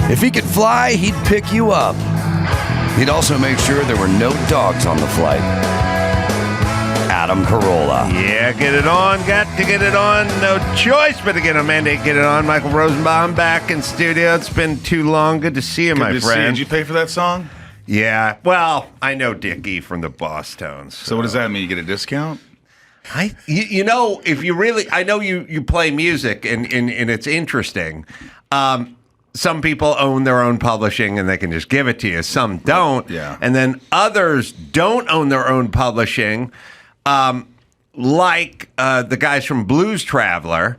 If he could fly, he'd pick you up. He'd also make sure there were no dogs on the flight. Adam Carolla. Yeah, get it on. Got to get it on. No choice but to get a mandate. Get it on. Michael Rosenbaum back in studio. It's been too long. Good to see you, my friend. Did you pay for that song? Yeah. Well, I know Dickie from the Boss Tones. So what does that mean? You get a discount? You know, if you really, I know you play music and it's interesting. Some people own their own publishing and they can just give it to you. Some don't. Yeah. And then others don't own their own publishing, like the guys from Blues Traveler.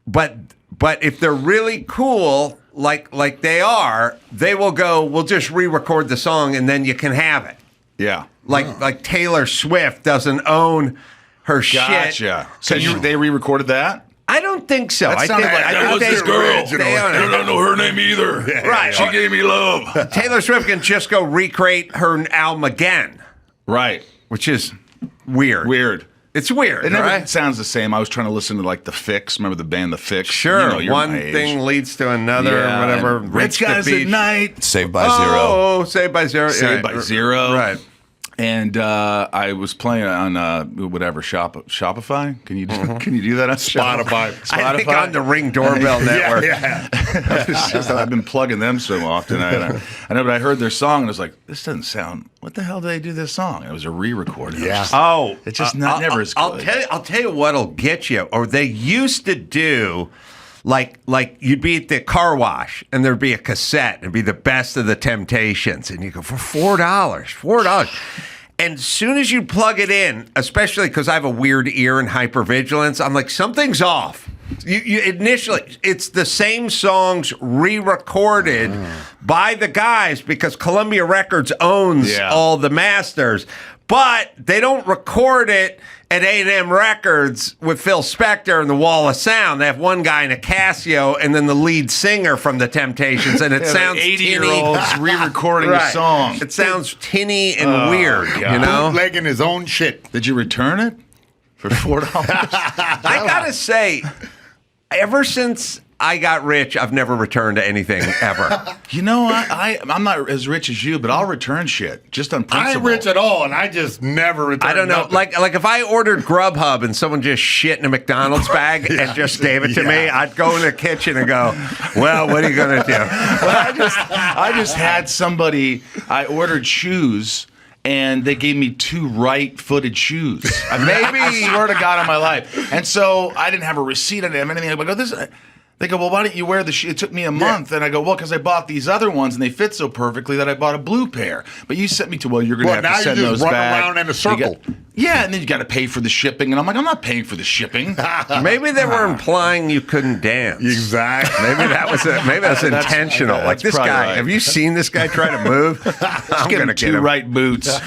But if they're really cool, like they are, they will go, we'll just re-record the song and then you can have it. Yeah. Like Taylor Swift doesn't own her shit. Gotcha. So they re-recorded that? I don't think so. That sounded like I think this girl. I don't know her name either. Right. She gave me love. Taylor Swift can just go recreate her album again. Right. Which is weird. It's weird, It never right? sounds the same. I was trying to listen to like The Fix. Remember the band The Fix? Sure. You know, you're One my age. thing leads to another or whatever. Rich Guys at Night. Saved by Zero. Oh, Saved by Zero. Saved by Zero. Right. And I was playing on whatever Shopify. Can you do that on Spotify? I think on the Ring Doorbell Network. Yeah. It's just I've been plugging them so often. I know, but I heard their song and I was like, this doesn't sound. What the hell did they do this song? And it was a re-recording. Yeah. It's just never as good. I'll tell you what'll get you. Or they used to do. Like you'd be at the car wash and there'd be a cassette and it'd be the best of the Temptations and you go for $4. And as soon as you plug it in, especially because I have a weird ear and hypervigilance, I'm like, something's off. You initially, it's the same songs re-recorded by the guys because Columbia Records owns all the masters, but they don't record it at A&M Records with Phil Spector and the Wall of Sound. They have one guy in a Casio and then the lead singer from the Temptations, and it sounds 80-year-olds re-recording a song. It sounds tinny and weird, you know? Bootlegging his own shit. Did you return it for $4? I gotta say, ever since I got rich, I've never returned to anything ever. You know, I'm not as rich as you, but I'll return shit just on principle. I ain't rich at all, and I just never return. I don't know. nothing. Like if I ordered Grubhub and someone just shit in a McDonald's bag and just gave it to me, I'd go in the kitchen and go, well, what are you going to do? Well, I just had somebody, I ordered shoes, and they gave me 2 right-footed shoes. I swear to God on my life. And so I didn't have a receipt on them. Anything. I go, they go, well, why don't you wear the shoe? It took me a month. And I go, well, because I bought these other ones, and they fit so perfectly that I bought a blue pair. But you sent me to, you're going to have to send those back. Now you just run around in a circle. And then you got to pay for the shipping. And I'm like, I'm not paying for the shipping. Maybe they were implying you couldn't dance. Exactly. Maybe that's intentional. Like this guy, right. have you seen this guy try to move? I'm Give going him to get 2 him. right boots.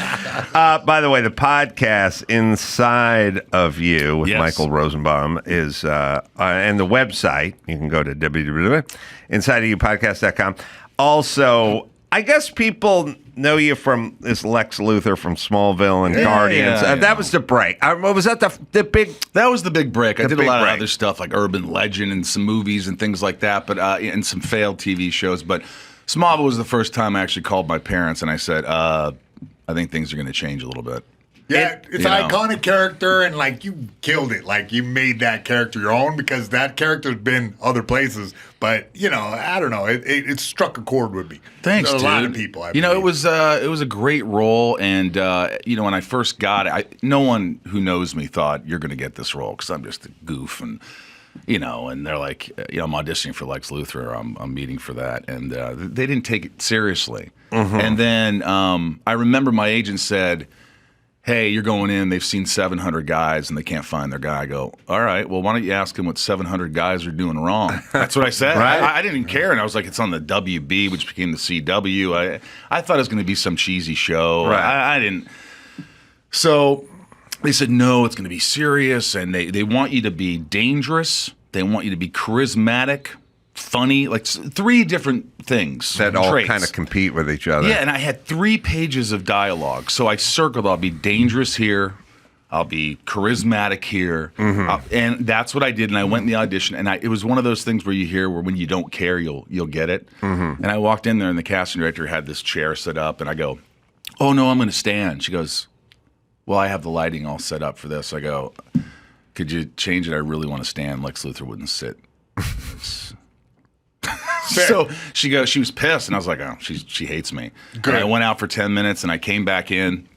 By the way, the podcast Inside of You with Yes. Michael Rosenbaum is, and the website, you can go to www.insideofyoupodcast.com. Also, I guess people know you from this Lex Luthor from Smallville and Guardians. That was the break. Was that the big... That was the big break. I did a lot of break. other stuff like Urban Legend and some movies and things like that, but and some failed TV shows. But Smallville was the first time I actually called my parents and I said, I think things are going to change a little bit. Yeah, it's an iconic character, and like you killed it. Like you made that character your own because that character's been other places. But I don't know. It struck a chord with me. Thanks, a dude. lot of people. I it believe. was a great role, and when I first got it, no one who knows me thought you're going to get this role because I'm just a goof, and and they're like, I'm auditioning for Lex Luthor. I'm meeting for that, and they didn't take it seriously. Mm-hmm. And then I remember my agent said, hey, you're going in, they've seen 700 guys and they can't find their guy. I go, all right, well, why don't you ask them what 700 guys are doing wrong? That's what I said. Right. I didn't even care. And I was like, it's on the WB, which became the CW. I thought it was going to be some cheesy show. Right. I didn't. So they said, no, it's going to be serious. And they want you to be dangerous. They want you to be charismatic, funny, like 3 different things. That all traits. kind of compete with each other. Yeah, and I had 3 pages of dialogue. So I circled, I'll be dangerous here, I'll be charismatic here. And that's what I did. And I went in the audition, and it was one of those things where you hear where when you don't care, you'll get it. And I walked in there, and the casting director had this chair set up, and I go, "Oh, no, I'm going to stand." She goes, "Well, I have the lighting all set up for this." I go, "Could you change it? I really want to stand." Lex Luthor wouldn't sit. So she was pissed, and I was like, "Oh, she hates me." And I went out for 10 minutes, and I came back in,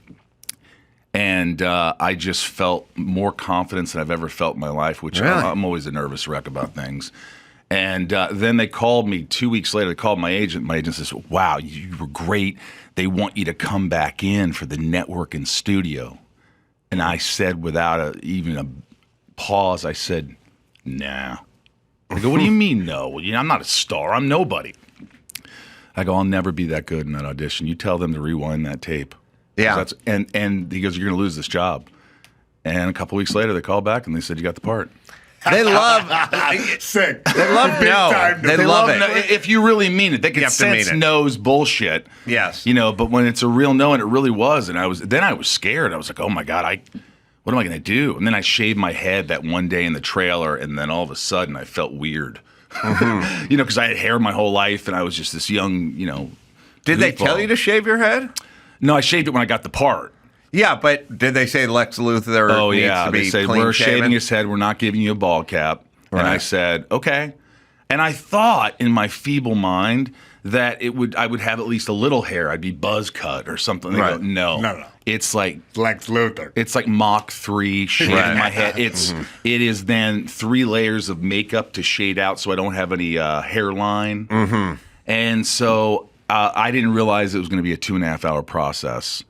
and I just felt more confidence than I've ever felt in my life, which I'm always a nervous wreck about things. And then they called me 2 weeks later. They called my agent. My agent says, "Wow, you were great. They want you to come back in for the network and studio." And I said, without even a pause, I said, "Nah." I go, "What do you mean no? I'm not a star. I'm nobody." I go, "I'll never be that good in that audition. You tell them to rewind that tape." Yeah. And he goes, "You're going to lose this job." And a couple weeks later, they called back and they said, "You got the part." They love Sick. They love no. They love it. No, if you really mean it, they can sense no's bullshit. Yes. But when it's a real no, and it really was, and I was scared. I was like, "Oh my God, what am I going to do?" And then I shaved my head that one day in the trailer, and then all of a sudden I felt weird. Because I had hair my whole life, and I was just this young, Did they tell you to shave your head? No, I shaved it when I got the part. Yeah, but did they say Lex Luthor needs to be they said, clean "We're shaven? shaving his head. We're not giving you a bald cap." Right. And I said, "Okay." And I thought in my feeble mind that I would have at least a little hair. I'd be buzz cut or something. They go, no. It's like Lex Luthor. It's like Mach 3 shaving my head. It is then 3 layers of makeup to shade out so I don't have any hairline. And so I didn't realize it was going to be a 2.5 hour process.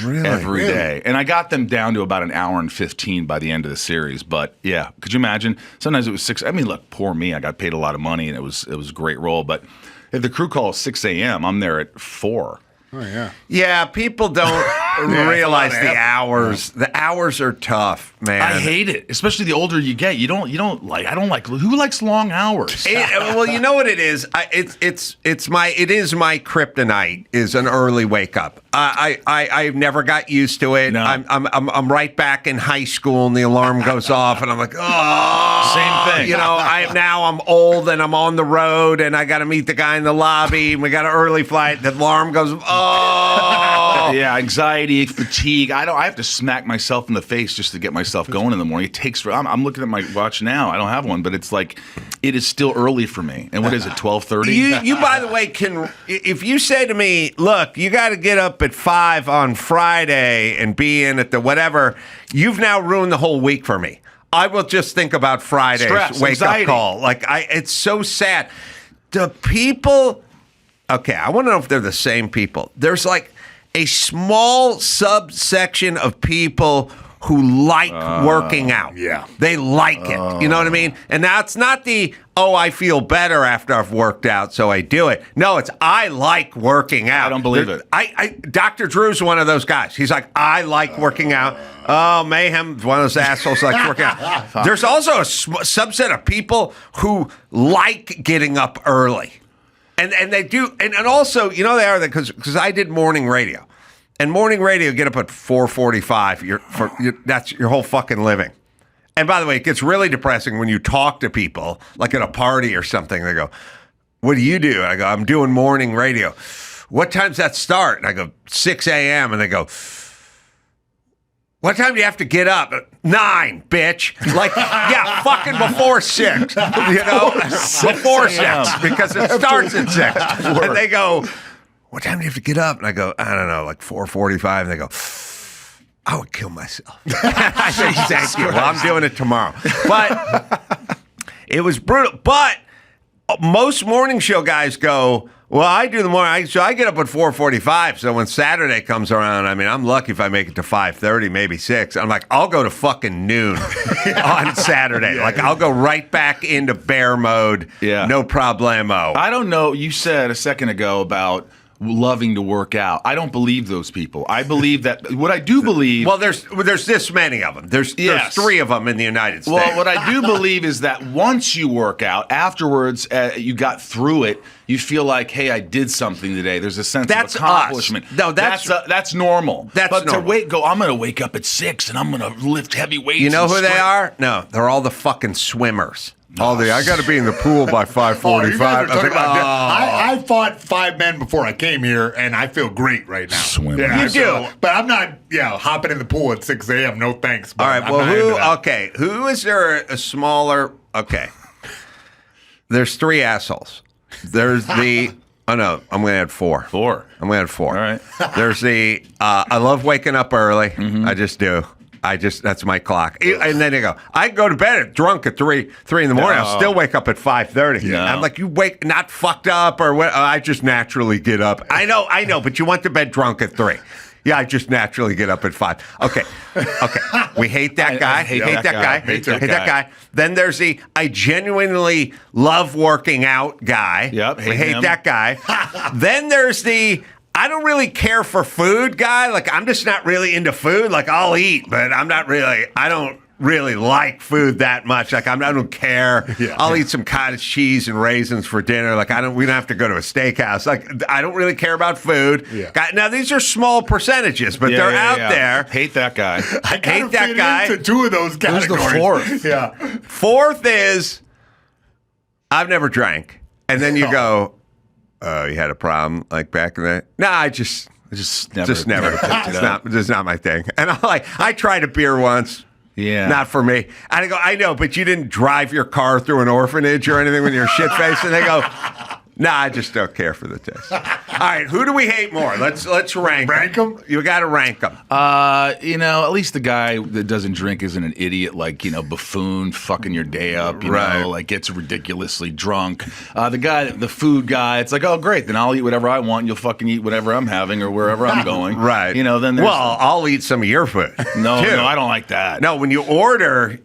Every day. And I got them down to about 1 hour and 15 by the end of the series. But yeah, could you imagine? Sometimes it was 6. I mean, look, poor me. I got paid a lot of money, and it was a great role. But if the crew call is 6 a.m., I'm there at 4. Oh, yeah. Yeah, people don't realize the hours. The hours are tough, man. I hate it, especially the older you get. I don't like. Who likes long hours? Well, you know what it is. It is my kryptonite. Is an early wake up. I've never got used to it. No. I'm right back in high school, and the alarm goes off, and I'm like, oh, same thing. I'm old, and I'm on the road, and I got to meet the guy in the lobby, and we got an early flight. The alarm goes, oh, yeah, anxiety, fatigue. I have to smack myself in the face just to get myself going in the morning. It takes. I'm looking at my watch now. I don't have one, but it's like it is still early for me. And what is it? 12:30. You by the way, can if you say to me, look, you got to get up at 5 on Friday and be in at the whatever, you've now ruined the whole week for me. I will just think about Friday's wake-up call. It's so sad. The people, okay, I want to know if they're the same people. There's like a small subsection of people who like working out. Yeah. They like it. You know what I mean? And now it's not I feel better after I've worked out, so I do it. No, it's I like working out. I don't believe it. Dr. Drew's one of those guys. He's like, I like working out. Oh, Mayhem, one of those assholes likes working out. There's also a subset of people who like getting up early. And they do, and also, they are, because I did morning radio. And morning radio, get up at 4:45. That's your whole fucking living. And by the way, it gets really depressing when you talk to people, like at a party or something. They go, "What do you do?" And I go, "I'm doing morning radio." "What time's that start?" And I go, 6 a.m. And they go, "What time do you have to get up?" 9, bitch. Like, yeah, fucking before 6. Before 6, because it starts at 6. And they go, "What time do you have to get up?" And I go, "I don't know, like 4:45. And they go, "I would kill myself." I say, "Thank you. Well, I'm doing it tomorrow." But it was brutal. But most morning show guys go, "Well, I do the morning, so I get up at 4:45. So when Saturday comes around, I'm lucky if I make it to 5:30, maybe 6. I'm like, I'll go to fucking noon on Saturday. I'll go right back into bear mode. Yeah. No problemo. I don't know. You said a second ago about loving to work out. I don't believe those people. I believe that what I do believe. Well, there's this many of them. There's 3 of them in the United States. Well, what I do believe is that once you work out, afterwards you got through it. You feel like, hey, I did something today. There's a sense of accomplishment. Us. No, that's normal. That's but normal. I'm going to wake up at 6 and I'm going to lift heavy weights. You know who they are? No, they're all the fucking swimmers. I got to be in the pool by 5:45. I fought 5 men before I came here, and I feel great right now. Swimming. You do. But I'm not, hopping in the pool at 6 a.m. No thanks. All right, well, who is there a smaller, there's 3 assholes. There's the, I'm going to add 4. 4. I'm going to add 4. All right. There's the, I love waking up early. I just do. That's my clock. And then they go, I go to bed drunk at 3 in the morning. I'll still wake up at 5:30. No. I'm like, you wake not fucked up or what? I just naturally get up. I know, but you went to bed drunk at 3. Yeah, I just naturally get up at 5. Okay. We hate that guy. Hate that guy. Then there's the I genuinely love working out guy. Yep. We hate that guy. Then there's the I don't really care for food guy. Like, I'm just not really into food. Like, I'll eat, but I don't really like food that much. Like, I don't care. Yeah. I'll eat some cottage cheese and raisins for dinner. Like, we don't have to go to a steakhouse. Like, I don't really care about food. Yeah. Now, these are small percentages, but they're out there. Hate that guy. I hate that guy. Into 2 of those categories. Who's the 4th? Yeah. 4th is I've never drank. And then you go, you had a problem like back in the... No, I just never picked it up. It's not my thing. And I tried a beer once. Yeah. Not for me. And I go, I know, but you didn't drive your car through an orphanage or anything when you're shit-faced. And they go, nah, I just don't care for the taste. All right, who do we hate more? Let's rank them. You got to rank them. At least the guy that doesn't drink isn't an idiot, like, buffoon, fucking your day up, you know, like gets ridiculously drunk. The food guy, it's like, oh, great, then I'll eat whatever I want. You'll fucking eat whatever I'm having or wherever I'm going. Right. Then there's... Well, I'll eat some of your food. No, I don't like that. No, when you order...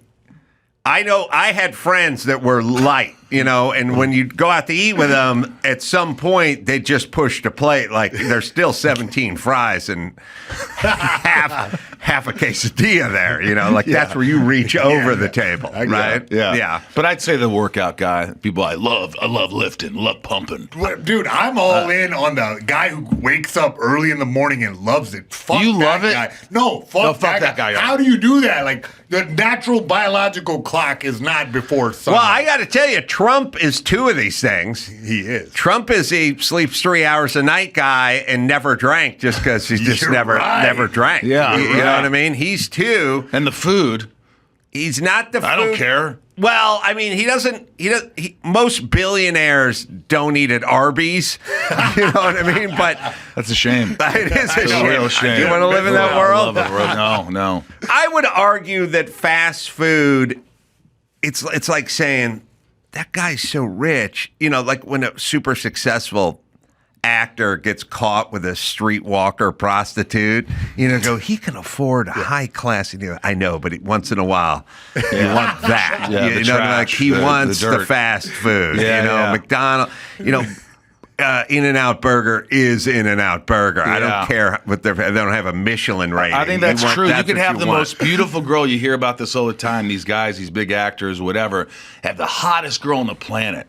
I know I had friends that were light, and when you go out to eat with them, at some point they just pushed a plate. Like there's still 17 fries and half a quesadilla there, that's where you reach over the table, right? Yeah. But I'd say the workout guy, people I love lifting, love pumping. Dude, I'm all in on the guy who wakes up early in the morning and loves it. Fuck you that love it? guy. No, fuck that guy. How do you do that? Like, the natural biological clock is not before sunlight. Well, I got to tell you, Trump is 2 of these things. He is. Trump is he sleeps 3 hours a night guy and never drank just because he's just never drank. Yeah, you know what I mean? He's 2. And the food. He's not the food. I don't care. Well, I mean, most billionaires don't eat at Arby's. You know what I mean? But that's a shame. It is a real shame. You want to live in that world? No. I would argue that fast food, it's like saying, that guy's so rich. Like when a super successful actor gets caught with a streetwalker prostitute, he can afford a high class. I know, but once in a while, you want that. He wants the fast food. McDonald's. In-N-Out Burger is In-N-Out Burger. Yeah. I don't care what they don't have a Michelin rating. I think that's true. You could have the most beautiful girl. You hear about this all the time. These guys, these big actors, whatever, have the hottest girl on the planet,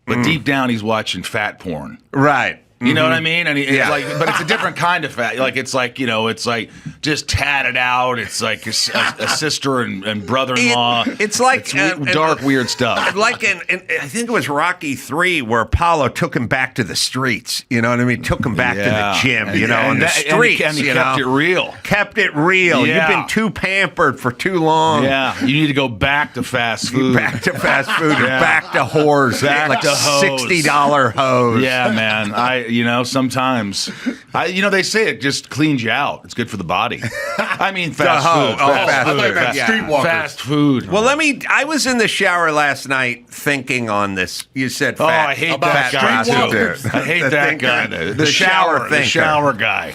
but deep down he's watching fat porn. Right. You know what I mean? And it's like, but it's a different kind of fat. Like it's like it's like just tatted out. It's like a sister and brother-in-law. It's like dark, weird stuff. Like I think it was Rocky III where Apollo took him back to the streets. You know what I mean? Took him back to the gym. On the streets. And he kept it real. Kept it real. Yeah. You've been too pampered for too long. Yeah. You need to go back to fast food. Back to fast food. Yeah. Back to whores. Back to hoes. $60 hose. Yeah, man. Sometimes, they say it just cleans you out. It's good for the body. I mean, fast food. Fast food. Well, I was in the shower last night thinking on this. You said fat. I hate that guy too. I hate that guy. The shower guy.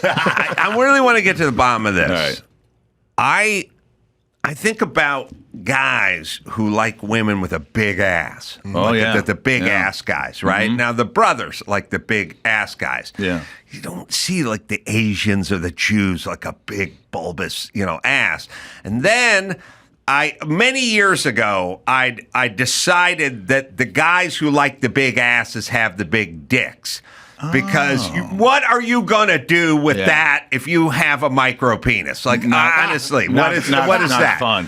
I really want to get to the bottom of this. All right. I think about guys who like women with a big ass. The big ass guys, right? Now the brothers like the big ass guys. Yeah. You don't see like the Asians or the Jews like a big bulbous, ass. And then many years ago, I decided that the guys who like the big asses have the big dicks. Because what are you gonna do with that if you have a micro penis? Like honestly, what is that? Fun.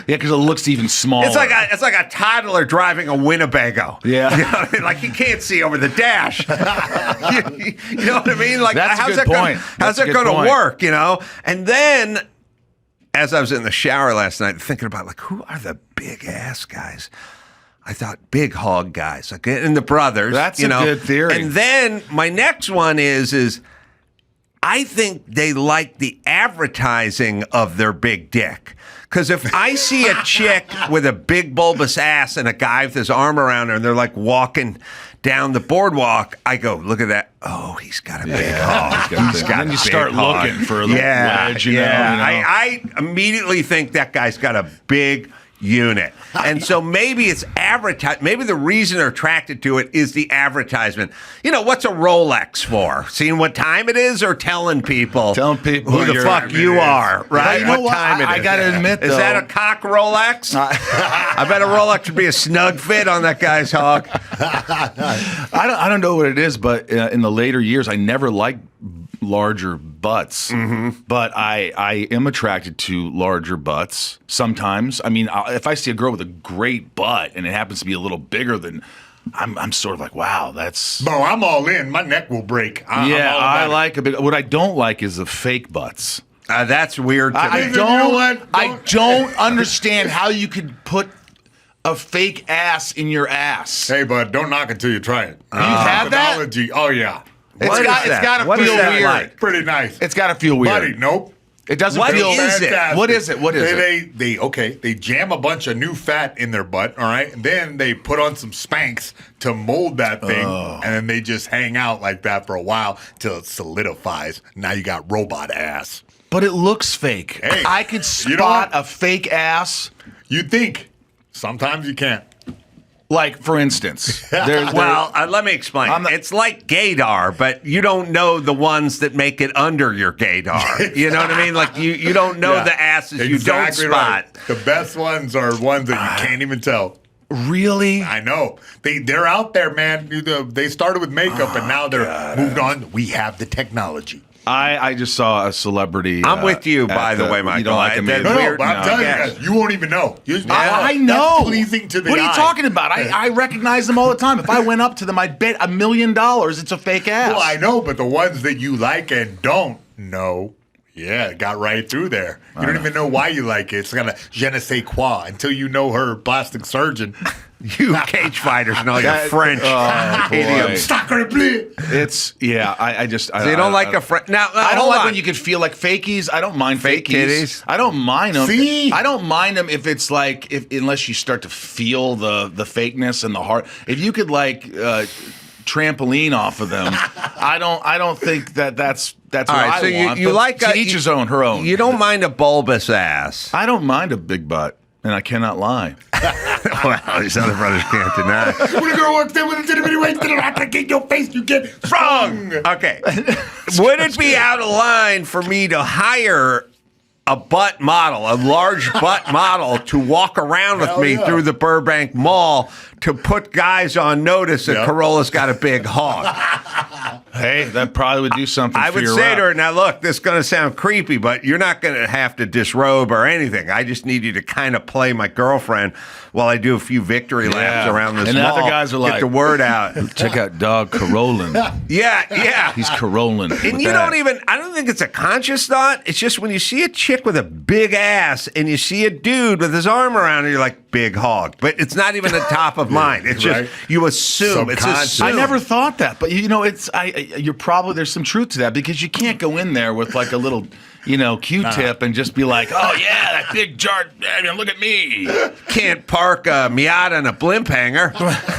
Yeah, because it looks even smaller. It's like a toddler driving a Winnebago. Yeah, like you can't see over the dash. you know what I mean? Like how's that going to work? And then as I was in the shower last night thinking about like who are the big ass guys. I thought big hog guys, like and the brothers. That's a good theory. And then my next one is I think they like the advertising of their big dick. Because if I see a chick with a big bulbous ass and a guy with his arm around her and they're like walking down the boardwalk, I go, look at that. Oh, he's got a big hog. He's got and then you start looking for a wedge. I immediately think that guy's got a big unit. And so maybe it's advertised. Maybe the reason they're attracted to it is the advertisement. What's a Rolex for? Seeing what time it is or telling people who the fuck you are, right? You know what time it is. I got to admit, though. Is that a cock Rolex? I bet a Rolex would be a snug fit on that guy's hog. I don't know what it is, but in the later years, I never liked larger butts, but I am attracted to larger butts sometimes. I mean, if I see a girl with a great butt and it happens to be a little bigger than, I'm sort of like, wow, that's. Bro, I'm all in. My neck will break. I like a big. What I don't like is the fake butts. That's weird to me. I don't understand how you could put a fake ass in your ass. Hey, bud, don't knock it till you try it. You've had that? Oh, yeah. It's got to feel weird. Like? Pretty nice. It's got to feel weird. Buddy, nope. It doesn't feel. What is it? They jam a bunch of new fat in their butt, all right? And then they put on some Spanx to mold that thing, and then they just hang out like that for a while till it solidifies. Now you got robot ass. But it looks fake. Hey, I could spot a fake ass. You think. Sometimes you can't. Like, for instance. Let me explain. It's like gaydar, but you don't know the ones that make it under your gaydar. You know what I mean? Like, you don't know the asses you don't spot. Right. The best ones are ones that you can't even tell. Really? I know. They're out there, man. They started with makeup, and now they're moved on. We have the technology. I just saw a celebrity. I'm with you, by the way, Michael. You don't like him? No, but I'm telling you won't even know. I know. That's pleasing to the eye. What are you talking about? I recognize them all the time. If I went up to them, I'd bet $1 million it's a fake ass. Well, I know, but the ones that you like and don't know, yeah, it got right through there. You don't even know why you like it. It's got a je ne sais quoi until you know her plastic surgeon. You cage fighters know your French idiom. Sacre bleu. It's I just so you don't like a French. Now I don't like when you could feel like fakies. I don't mind fake fakies. I don't mind them. See? I don't mind them if it's like unless you start to feel the fakeness and the heart. If you could like trampoline off of them, I don't think that's what I want. You like to each his own, her own. You don't mind a bulbous ass. I don't mind a big butt. And I cannot lie. Well, these other brothers can't deny. When a girl walks in with a titty bitty waist, I get your face, you get strong. Okay. Would it be out of line for me to hire a butt model, a large butt model, to walk around with me through the Burbank Mall to put guys on notice that Carolla's got a big hog? Hey, that probably would do something I for your would say rep. to her, now look, this is going to sound creepy, but you're not going to have to disrobe or anything. I just need you to kind of play my girlfriend while I do a few victory laps around this and mall. And other guys are like, get the word out. Check out dog Carollan. Yeah. He's Carollan. And you don't even, I don't think it's a conscious thought. It's just when you see a chick with a big ass and you see a dude with his arm around her, you're like, big hog. But it's not even the top of mind. It's just, you assume. It's assumed. I never thought that. But, you're probably, there's some truth to that because you can't go in there with like a little, Q-tip and just be like, oh, yeah, that big jar, look at me. Can't park a Miata in a blimp hanger.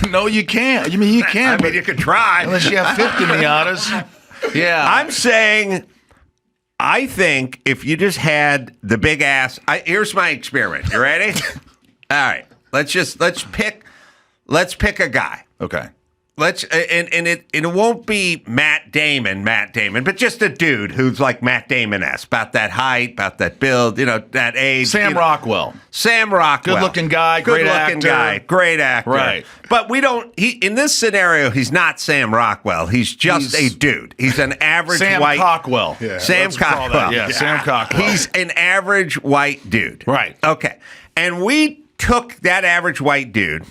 No, you can't. You mean you can. You could try. Unless you have 50 Miatas. Yeah. I'm saying I think if you just had the big ass, here's my experiment. You ready? All right. Let's pick a guy. Okay. It won't be Matt Damon, but just a dude who's like Matt Damon-esque, about that height, about that build, that age. Sam Rockwell. Sam Rockwell. Good-looking guy, great actor. Right. But in this scenario, he's not Sam Rockwell. He's just a dude. He's an average Sam white. Cockwell. Yeah, Sam Cockwell. Yeah, Sam Cockwell. He's an average white dude. Right. Okay. And we took that average white dude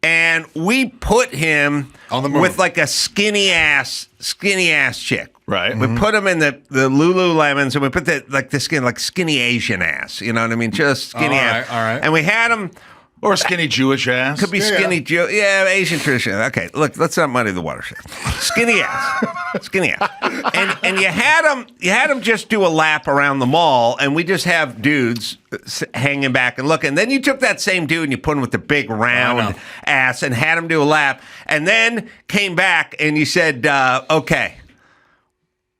and we put him on the moon with like a skinny ass chick. Right. We put him in the Lululemons and we put the skin like skinny Asian ass. You know what I mean? Just skinny ass. All right. And we had him. Or skinny Jewish ass. Could be skinny Jew. Yeah, Asian tradition. Okay, look, let's not muddy the watershed. Skinny ass. And you had him just do a lap around the mall, and we just have dudes hanging back and looking. Then you took that same dude and you put him with the big round ass and had him do a lap, and then came back and you said, okay.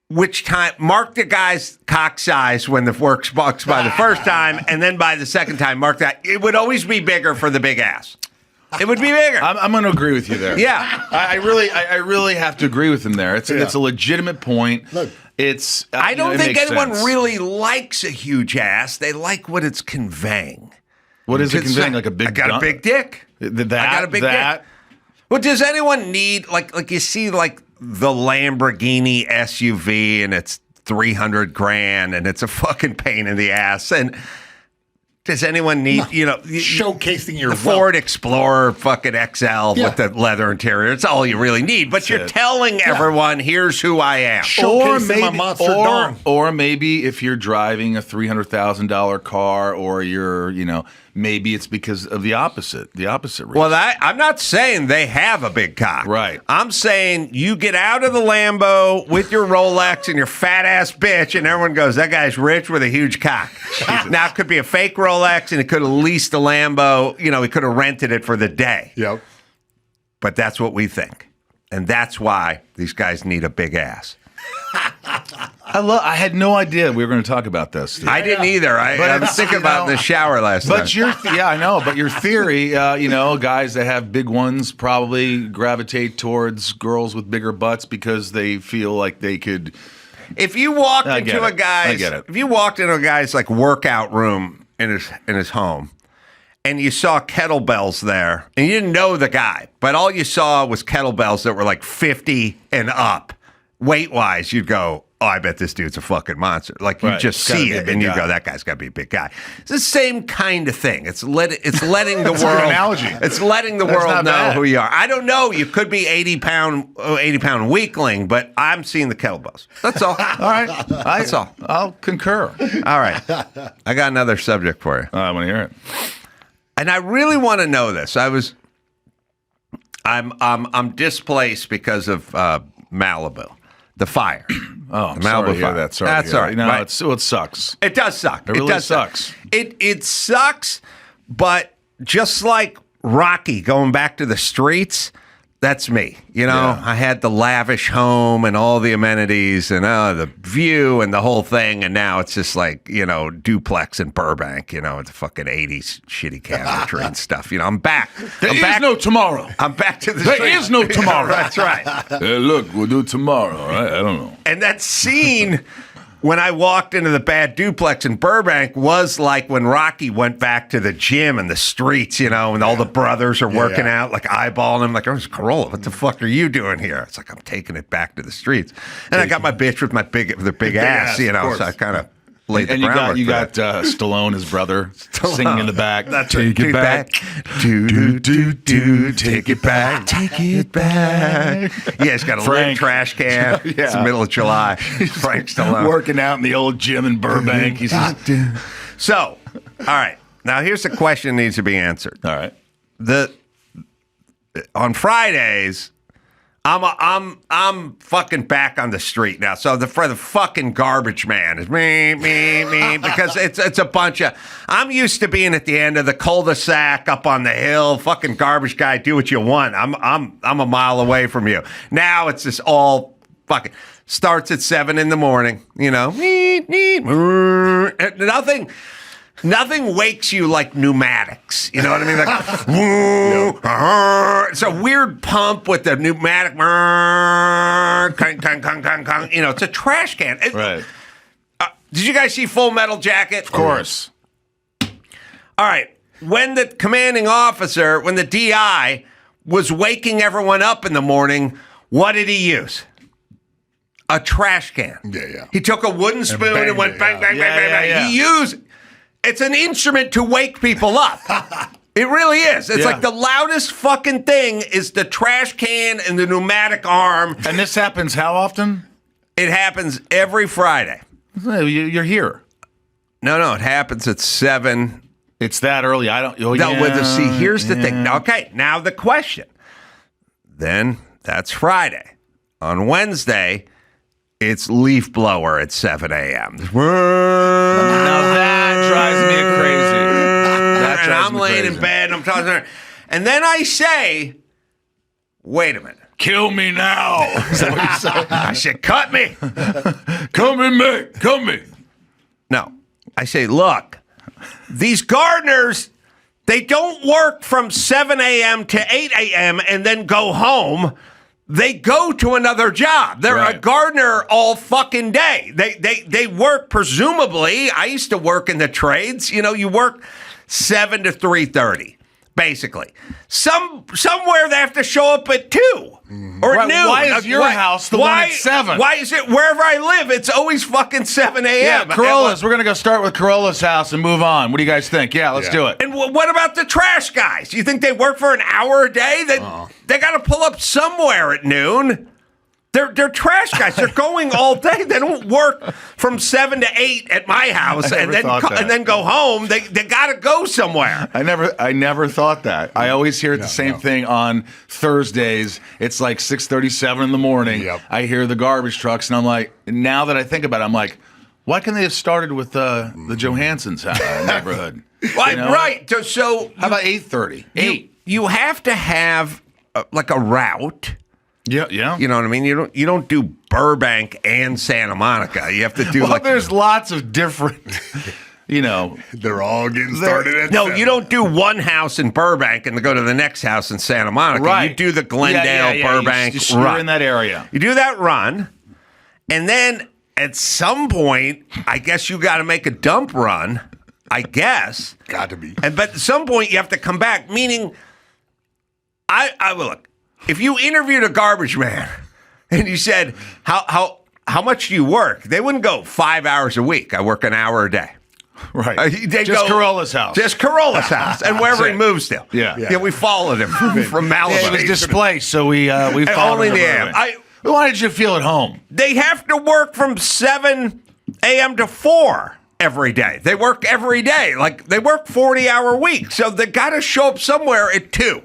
Which time, mark the guy's cock size when the works box by the first time, and then by the second time, mark that. It would always be bigger for the big ass. It would be bigger. I'm going to agree with you there. Yeah. I really have to agree with him there. It's a legitimate point. Look, it's. I don't think anyone sense. really likes a huge ass. They like what it's conveying. What is it conveying? Like a big I got a big dick. I got a big dick. Well, does anyone need, like you see, like, the Lamborghini SUV and it's $300,000 and it's a fucking pain in the ass, and does anyone need showcasing your the Ford Explorer fucking XL with the leather interior? It's all you really need, but you're telling everyone, here's who I am. Showcasing my monster dong. Or maybe if you're driving a $300,000 car, or you're maybe it's because of the opposite reason. Well, I'm not saying they have a big cock. Right. I'm saying you get out of the Lambo with your Rolex and your fat ass bitch, and everyone goes, that guy's rich with a huge cock. Now, it could be a fake Rolex, and it could have leased a Lambo. He could have rented it for the day. Yep. But that's what we think. And that's why these guys need a big ass. I had no idea we were going to talk about this. I didn't either. I was thinking about it in the shower last night. I know. But your theory, guys that have big ones probably gravitate towards girls with bigger butts because they feel like they could. If you walked into a guy's like workout room in his home, and you saw kettlebells there, and you didn't know the guy, but all you saw was kettlebells that were like 50 and up. Weight-wise, you'd go, oh, I bet this dude's a fucking monster. Like, you just see it, and you go, that guy's got to be a big guy. It's the same kind of thing. It's letting the world. A good analogy. It's letting the world know who you are. I don't know. You could be 80-pound weakling, but I'm seeing the kettlebells. That's all. All right. That's all. I'll concur. All right. I got another subject for you. I want to hear it. And I really want to know this. I'm displaced because of Malibu. The fire. Oh, I'm the Malibu sorry to hear fire. that. Sorry That's all right. Right. It sucks. It does suck. It really sucks. It sucks, but just like Rocky going back to the streets, that's me. I had the lavish home and all the amenities and the view and the whole thing, and now it's just like, duplex in Burbank, it's a fucking 80s shitty cabinetry and stuff. I'm back. There is no tomorrow. I'm back to the There street. is no tomorrow. That's right. Hey, look, we'll do tomorrow, all right? I don't know. And that scene when I walked into the bad duplex in Burbank was like when Rocky went back to the gym and the streets, and all the brothers are working out, like eyeballing him, like, oh, Carolla, what the fuck are you doing here? It's like, I'm taking it back to the streets. And I got my bitch with the big ass, so I kind of laid the groundwork. And you got Stallone, his brother, singing in the back. Take it back. Do, take it back. Take it back. Yeah, he's got a lit trash can. It's the middle of July. Frank Stallone. Working out in the old gym in Burbank. So, all right. Now, here's the question that needs to be answered. All right. On Fridays, I'm fucking back on the street now. So for the fucking garbage man is me, because it's a bunch of. I'm used to being at the end of the cul-de-sac up on the hill. Fucking garbage guy, do what you want. I'm a mile away from you. Now it's just all Fuck it. Starts at 7 in the morning, you know. Nothing wakes you like pneumatics. You know what I mean? Like, it's a weird pump with the pneumatic. You know, it's a trash can. Right. Did you guys see Full Metal Jacket? Of course. All right. When the commanding officer, when the DI was waking everyone up in the morning, what did he use? A trash can. Yeah. He took a wooden spoon and went bang, bang, bang, bang. Yeah. He used, it's an instrument to wake people up. It really is. It's like the loudest fucking thing is the trash can and the pneumatic arm. And this happens how often? It happens every Friday. You're here. No, it happens at 7. It's that early. I don't. See, here's the thing. Okay, now the question. Then that's Friday. On Wednesday, it's leaf blower at 7 a.m. Now that drives me crazy. And I'm laying in bed and I'm talking to her. And then I say, wait a minute. Kill me now. Is that what you say? I said, cut me. Come in, mate. Come me. No. I say, look, these gardeners, they don't work from 7 a.m. to 8 a.m. and then go home. They go to another job. They're a gardener all fucking day. They work, presumably. I used to work in the trades. You know, you work 7 to 3:30, basically. Somewhere they have to show up at 2 or noon. Why is your house the one at 7? Why is it wherever I live? It's always fucking 7 a.m. Yeah, Carolla's. We're gonna go start with Carolla's house and move on. What do you guys think? Yeah, let's do it. And what about the trash guys? You think they work for an hour a day? They got to pull up somewhere at noon. They're trash guys. They're going all day. They don't work from 7 to 8 at my house and then go home. They got to go somewhere. I never thought that. I always hear the same thing on Thursdays. It's like 6:37 in the morning. Yep. I hear the garbage trucks, and I'm like, now that I think about it, I'm like, why can't they have started with the Johansson's neighborhood? Right, right. So how about 8:30? 8. You have to have like a route. Yeah. You know what I mean? You don't do Burbank and Santa Monica. You have to do there's lots of different, They're all getting started at No, 7. you don't do one house in Burbank and go to the next house in Santa Monica. Right. You do the Glendale, Burbank You're run. in that area. You do that run, and then at some point, I guess you got to make a dump run. I guess. Got to be. But at some point, you have to come back. Meaning, I will look. If you interviewed a garbage man and you said, how much do you work? They wouldn't go 5 hours a week. I work an hour a day. Right. Just Carolla's house. Just Carolla's house. And wherever he moves to. Yeah. We followed him from Malibu. Yeah, he was displaced, so we followed only him. the AM. We wanted you to feel at home. They have to work from 7 a.m. to 4 every day. They work every day. Like, they work 40-hour weeks. So they got to show up somewhere at 2.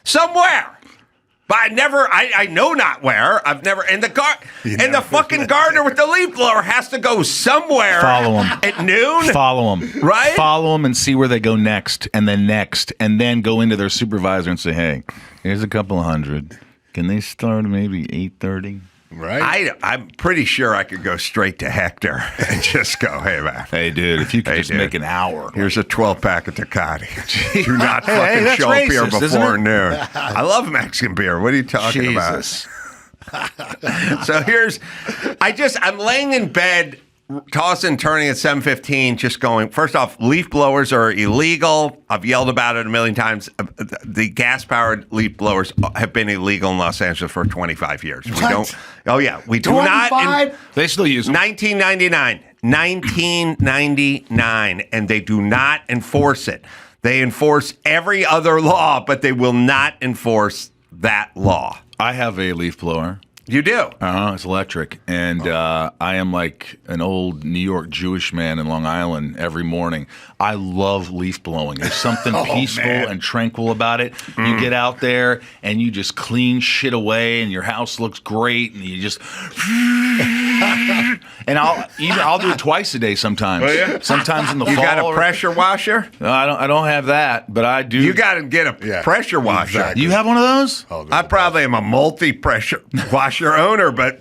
Somewhere. But I know not where. I've never, and the fucking gardener with the leaf blower has to go somewhere. Follow him at noon. Follow them, right? Follow them and see where they go next, and then go into their supervisor and say, "Hey, here's a couple of $100. Can they start maybe 8:30?" Right. I'm pretty sure I could go straight to Hector and just go, hey, man. Hey, dude, if you could just make an hour. Here's a 12-pack of Tecate. Do not fucking show up here before noon. I love Mexican beer. What are you talking about? So I'm laying in bed, tossing and turning at 7:15, just going, first off, leaf blowers are illegal. I've yelled about it a million times. The gas-powered leaf blowers have been illegal in Los Angeles for 25 years. What? We do not. They still use them. 1999, and they do not enforce it. They enforce every other law, but they will not enforce that law. I have a leaf blower. You do? It's electric. And I am like an old New York Jewish man in Long Island every morning. I love leaf blowing. There's something peaceful and tranquil about it. You get out there and you just clean shit away and your house looks great and you just... and I'll do it twice a day sometimes. Oh, yeah? Sometimes in the fall. You got a pressure washer? No, I don't have that, but I do. You got to get a pressure washer. Exactly. You have one of those? I probably am a multi-pressure washer owner, but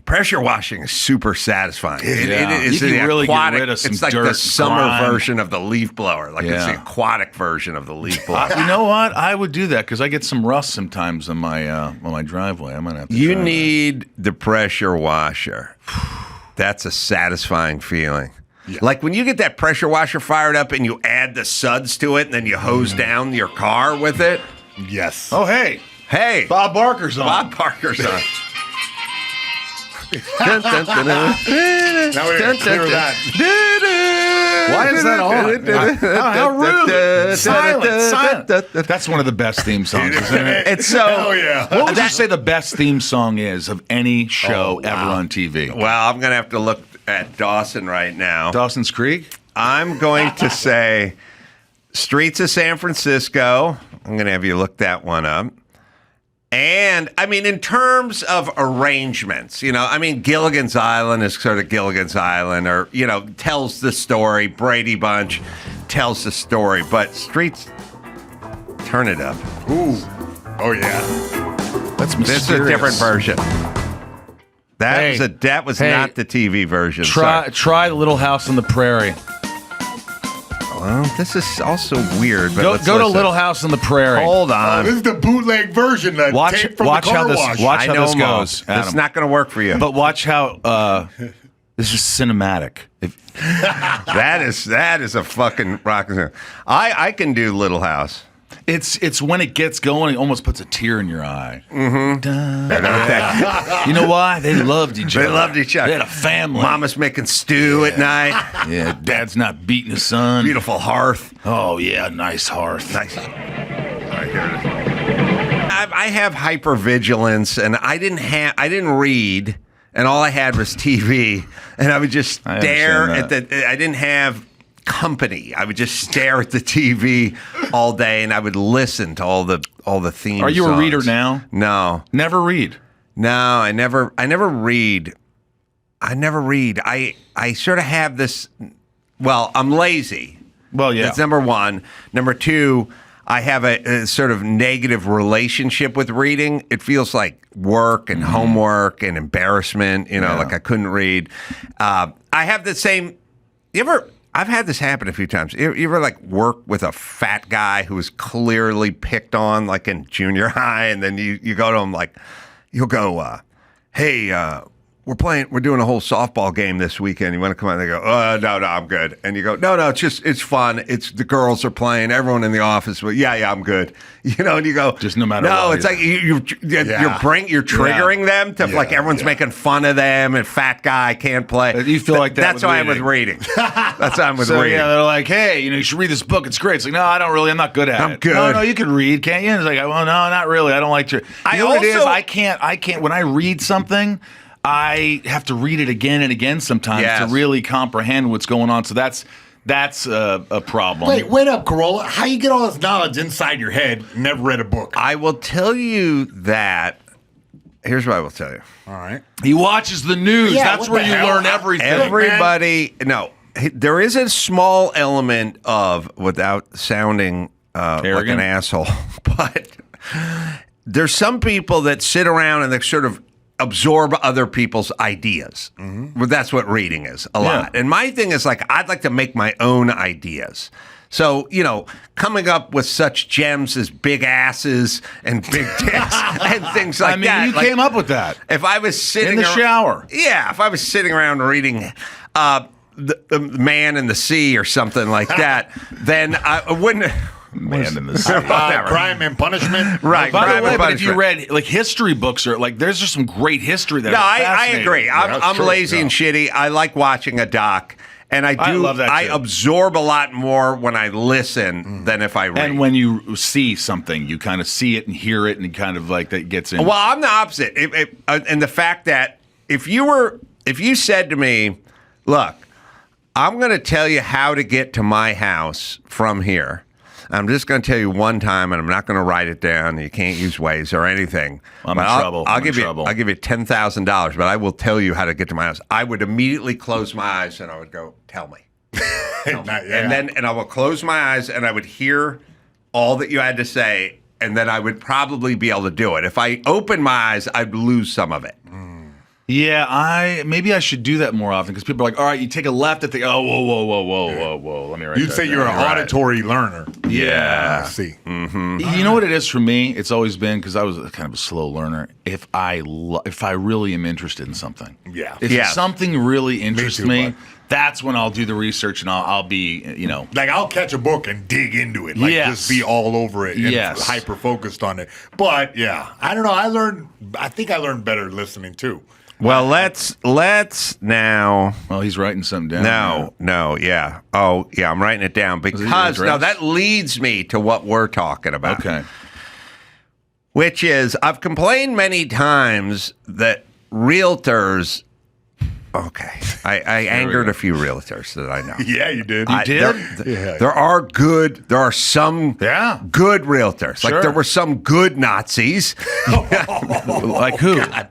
Pressure washing is super satisfying. It is You can the really get aquatic. rid of some it's like dirt, the summer grime. version of the leaf blower. Like it's the aquatic version of the leaf blower. You know what? I would do that because I get some rust sometimes on my driveway. I'm gonna have to. You try need the pressure washer. That's a satisfying feling. Yeah. Like when you get that pressure washer fired up and you add the suds to it and then you hose down your car with it. Yes. that. Oh, hey, Bob Barker's on. Bob Barker's on. Now we didn't clear that. Why is that on? How rude! Silent. That's one of the best theme songs, isn't it? It's so. Hell yeah. What would you say the best theme song is of any show ever on TV? Well, I'm gonna have to look at Dawson right now. Dawson's Creek? I'm going to say Streets of San Francisco. I'm going to have you look that one up. And, I mean, in terms of arrangements, Gilligan's Island is sort of Gilligan's Island or, tells the story. Brady Bunch tells the story. But Streets, turn it up. Ooh. Oh, yeah. That's mysterious. This is a different version. That was not the TV version. Try Little House on the Prairie. Well, this is also weird. But Go let's to listen. Little House on the Prairie. Hold on. This is the bootleg version. The tape from the car wash. Watch I how know this them all. goes. Adam. It's not going to work for you. But watch how this is cinematic. That is a fucking rock and roll. I can do Little House. It's when it gets going, it almost puts a tear in your eye. Mm-hmm. You know why? They loved each other. They loved each other. They had a family. Mama's making stew at night. Yeah, Dad's not beating his son. Beautiful hearth. Oh yeah, nice hearth. Nice. All right, here it is. I have hypervigilance, and I didn't read, and all I had was TV, and I would just stare at the. I didn't have company. I would just stare at the TV all day, and I would listen to all the themes. Are you a reader now? No, never read. No, I never read. I sort of have this. Well, I'm lazy. Well, yeah. That's number one. Number two, I have a sort of negative relationship with reading. It feels like work and homework and embarrassment. Like I couldn't read. I have the same. I've had this happen a few times. You ever like work with a fat guy who was clearly picked on like in junior high, and then you go to him like, you'll go, hey, we're doing a whole softball game this weekend. You want to come out? And they go, no, I'm good. And you go, no, it's fun. It's the girls are playing. Everyone in the office. Well, yeah, I'm good. And you go, just no matter. No, what, it's like you're triggering them to like everyone's making fun of them and fat guy can't play. You feel like that. That's why I'm with reading. That's why I'm with reading. Yeah, they're like, hey, you should read this book. It's great. It's like, no, I don't really. I'm not good at it. I'm good. No, you can read, can't you? It's like, well, no, not really. I don't like to. You know what it is? I can't. When I read something, I have to read it again and again sometimes to really comprehend what's going on. So that's a problem. Wait up, Carolla. How you get all this knowledge inside your head? Never read a book. I will tell you that. Here's what I will tell you. All right. He watches the news. Yeah, That's where you learn everything. Everybody, no, there is a small element of, without sounding like an asshole, but there's some people that sit around and they sort of absorb other people's ideas. Well, that's what reading is a lot. And my thing is like, I'd like to make my own ideas. So, coming up with such gems as big asses and big dicks and things like that. I mean, you came up with that. If I was sitting in the shower. Yeah, if I was sitting around reading the Man in the Sea or something like that, then I wouldn't. Man in the Sea. Crime and Punishment. Right. By the way, but if you read like history books or like, there's just some great history there. No, I agree. I'm lazy and shitty. I like watching a doc. And I love that too. I absorb a lot more when I listen than if I read. And when you see something, you kind of see it and hear it, and kind of like that gets in. Well, I'm the opposite. And the fact that if you said to me, look, I'm going to tell you how to get to my house from here. I'm just going to tell you one time, and I'm not going to write it down. You can't use Waze or anything. I'm in trouble. I'll give you $10,000, but I will tell you how to get to my house. I would immediately close my eyes and I would go, tell me. And I will close my eyes and I would hear all that you had to say, and then I would probably be able to do it. If I open my eyes, I'd lose some of it. Yeah, maybe I should do that more often because people are like, all right, you take a left at the, whoa. Let me write You'd that say down. you're an auditory learner. Yeah. I see. You know what it is for me? It's always been because I was kind of a slow learner. If I really am interested in something, if something really interests me, that's when I'll do the research and I'll be, like I'll catch a book and dig into it, like just be all over it and hyper focused on it. But yeah, I don't know. I think I learned better listening too. Well, let's now. Well, he's writing something down. No, yeah. Oh, yeah, I'm writing it down because that leads me to what we're talking about. Okay. Which is, I've complained many times that realtors. Okay, I angered a few realtors that I know. Yeah, you did. There are some good realtors. Sure. Like there were some good Nazis. Like who? God.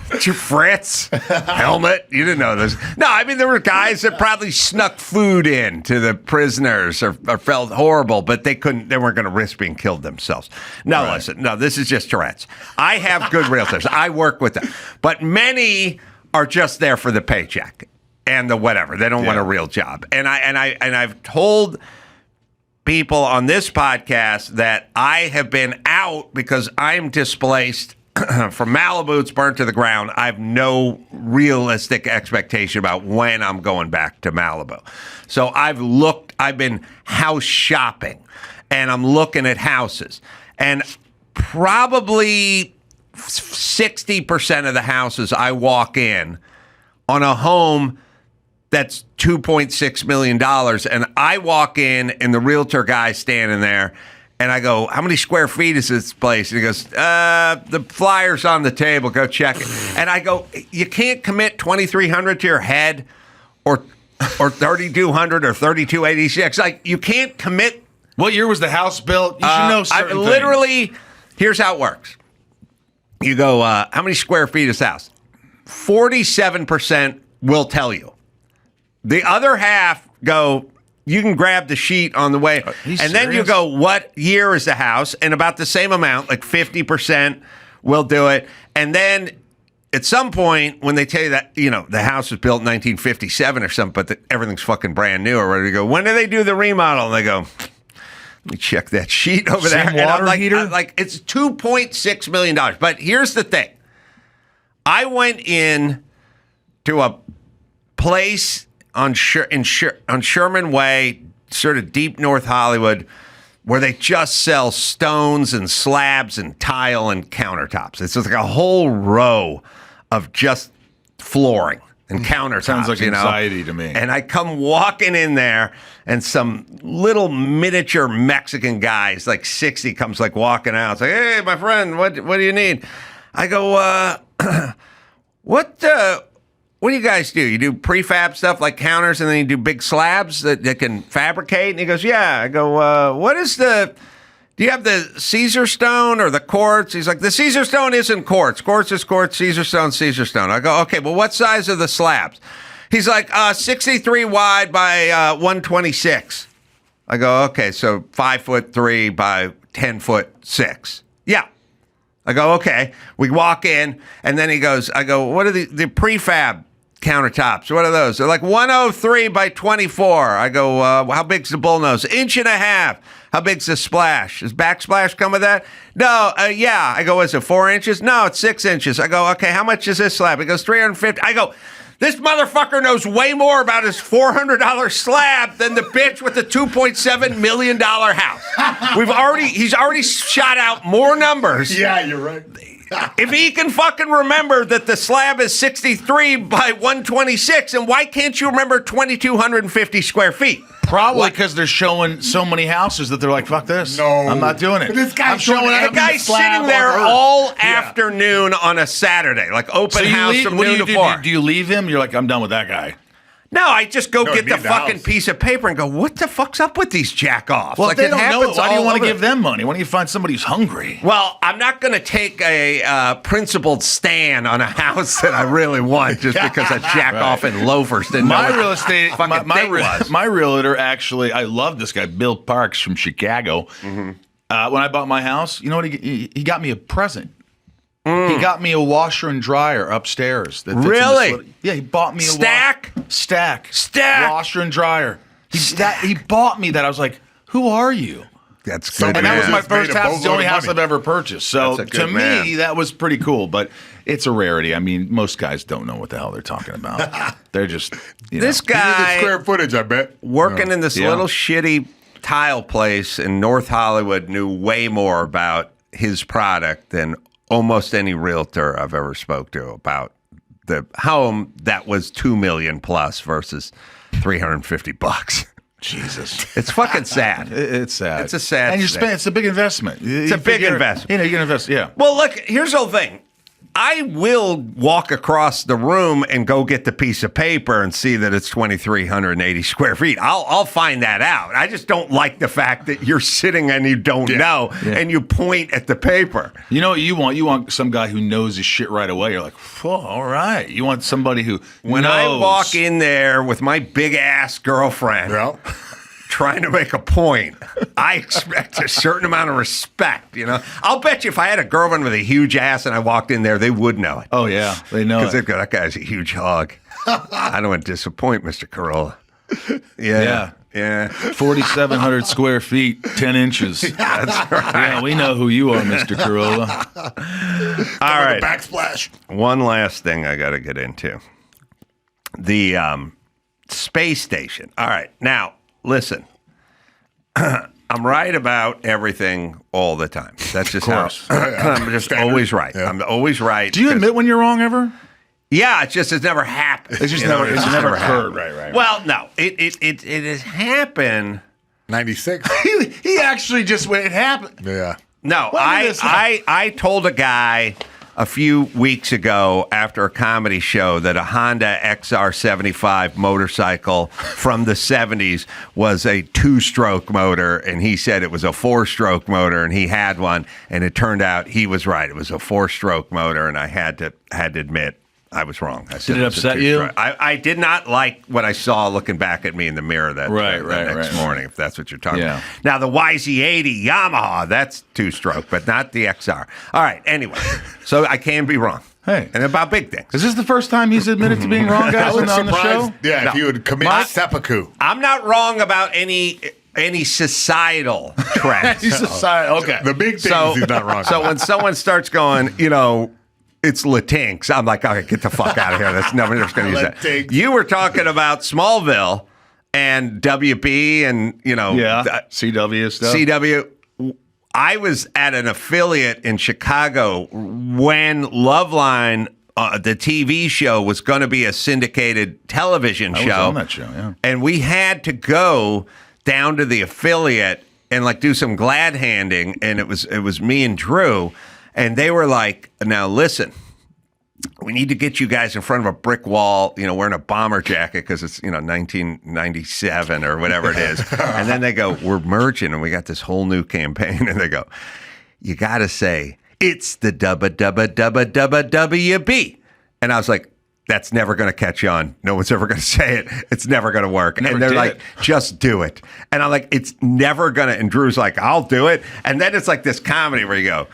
Fritz, Helmet. You didn't know this. No, I mean, there were guys that probably snuck food in to the prisoners or felt horrible, but they weren't going to risk being killed themselves. No, listen. No, this is just Tourette's. I have good realtors. I work with them. But many are just there for the paycheck and the whatever. They don't want a real job. And I've told people on this podcast that I have been out because I'm displaced from Malibu. It's burnt to the ground. I have no realistic expectation about when I'm going back to Malibu. So I've been house shopping and I'm looking at houses, and probably 60% of the houses I walk in on a home that's $2.6 million, and I walk in and the realtor guy's standing there, and I go, how many square feet is this place? And he goes, the flyer's on the table, go check it. And I go, you can't commit $2,300 to your head or $3,200 or $3,286. Like, you can't commit. What year was the house built? You should know certain things. Here's how it works. You go, how many square feet is this house? 47% will tell you. The other half go, you can grab the sheet on the way. And then you go, what year is the house? And about the same amount, like 50% will do it. And then at some point, when they tell you that, the house was built in 1957 or something, but everything's fucking brand new or ready to go, when do they do the remodel? And they go, let me check that sheet over there. Same water heater? I'm like, it's $2.6 million. But here's the thing. I went in to a place on Sherman Way, sort of deep North Hollywood, where they just sell stones and slabs and tile and countertops. It's just like a whole row of just flooring and countertops. Sounds like anxiety to me. And I come walking in there, and some little miniature Mexican guys, like 60, comes like walking out. It's like, hey, my friend, what do you need? I go, what do you guys do? You do prefab stuff like counters, and then you do big slabs that can fabricate? And he goes, yeah. I go, do you have the Caesar stone or the quartz? He's like, the Caesar stone isn't quartz. Quartz is quartz, Caesar stone, Caesar stone. I go, okay, well, what size are the slabs? He's like, 63 wide by 126. I go, okay, so 5'3" by 10'6". Yeah. I go, okay. We walk in, and then he goes, I go, what are the prefab countertops? What are those? They're like 103 by 24. I go, how big's the bullnose? 1.5 inches. How big's the splash? Does backsplash come with that? No, yeah. I go, is it 4 inches? No, it's 6 inches. I go, okay, how much is this slab? He goes, $350. I go, this motherfucker knows way more about his $400 slab than the bitch with the $2.7 million house. He's already shot out more numbers. Yeah, you're right. If he can fucking remember that the slab is 63 by 126, and why can't you remember 2,250 square feet? Probably because they're showing so many houses that they're like, fuck this. No. I'm not doing it. But this guy's the guy's sitting there all afternoon on a Saturday, like open house from noon to 4. Do you leave him? You're like, I'm done with that guy. No, I just go get the fucking piece of paper and go, what the fuck's up with these jack-offs? Well, like, they don't know it. Why do you want to over. give them money? Why don't you find somebody who's hungry? Well, I'm not going to take a principled stand on a house that I really want just because a jack-off and loafers didn't know real estate, was. My realtor actually, I love this guy, Bill Parks from Chicago. Mm-hmm. When I bought my house, you know what? He got me a present. He got me a washer and dryer upstairs. That fits in Really? yeah, he bought me a Stack? Stack. Stack. Washer and dryer. He bought me that. I was like, who are you? That's good, And that was man. my It's made first a house. It's the boatload only of house money. I've ever purchased. So That's a to good me, man. that was pretty cool. But it's a rarity. I mean, most guys don't know what the hell they're talking about. They're just This Give me the guy square footage, I bet. working in this Yeah. little shitty tile place in North Hollywood knew way more about his product than almost any realtor I've ever spoke to about the home that was $2 million plus versus $350. Jesus. It's fucking sad. It's sad. It's a sad And thing. it's a big investment. It's a big investment. You know, you're gonna invest. Yeah. Well, look, here's the whole thing. I will walk across the room and go get the piece of paper and see that it's 2,380 square feet. I'll find that out. I just don't like the fact that you're sitting and you don't know and you point at the paper. You know what you want? You want some guy who knows his shit right away. You're like, oh, all right. You want somebody who When I knows. walk in there with my big ass girlfriend Well, trying to make a point, I expect a certain amount of respect, you know? I'll bet you if I had a girlfriend with a huge ass and I walked in there, they would know it. Oh yeah, they know. Because It. they've got, that guy's a huge hog. I don't want to disappoint Mr. Carolla. Yeah. Yeah. 4,700 square feet, 10 inches. That's right. Yeah, we know who you are, Mr. Carolla. All right. the backsplash. One last thing I got to get into. The space station. All right. Now, listen. I'm right about everything all the time. That's just how course. I'm just Standard. always right. Yeah. I'm always right. Do you admit when you're wrong ever? Yeah, it's never happened. It's just You know, never. It's just never happened. occurred. Right. Well, no, it has happened. 96. He actually just went. It happened. Yeah. No, When did this happen? I told a guy a few weeks ago after a comedy show that a Honda XR75 motorcycle from the 70s was a 2-stroke motor, and he said it was a 4-stroke motor, and he had one, and it turned out he was right. It was a 4-stroke motor, and I had to admit I was wrong. I said Did it was a upset you? 2-stroke. I did not like what I saw looking back at me in the mirror that next morning, if that's what you're talking about. Now, the YZ80 Yamaha, that's 2-stroke, but not the XR. All right, anyway, so I can be wrong. Hey. And about big things. Is this the first time he's admitted to being wrong, I guys, was on the show? surprised. Yeah, if he would commit seppuku. I'm not wrong about any societal trends. He's okay. The big things he's not wrong So about. when someone starts going, it's Latinx, I'm like, okay, get the fuck out of here. That's nobody's going to use that. Latinx. You were talking about Smallville and WB and, CW stuff. CW. I was at an affiliate in Chicago when Loveline, the TV show, was going to be a syndicated television I show. was on that show, yeah. And we had to go down to the affiliate and do some glad handing, and it was me and Drew, and they were like, now listen, we need to get you guys in front of a brick wall, wearing a bomber jacket because it's, 1997 or whatever it is. And then they go, we're merging and we got this whole new campaign. And they go, you got to say, it's the WB. And I was like, that's never going to catch on. No one's ever going to say it. It's never going to work. Never and they're did like, it. just do it. And I'm like, it's never going to. And Drew's like, I'll do it. And then it's like this comedy where you go,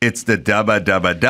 it's the WB.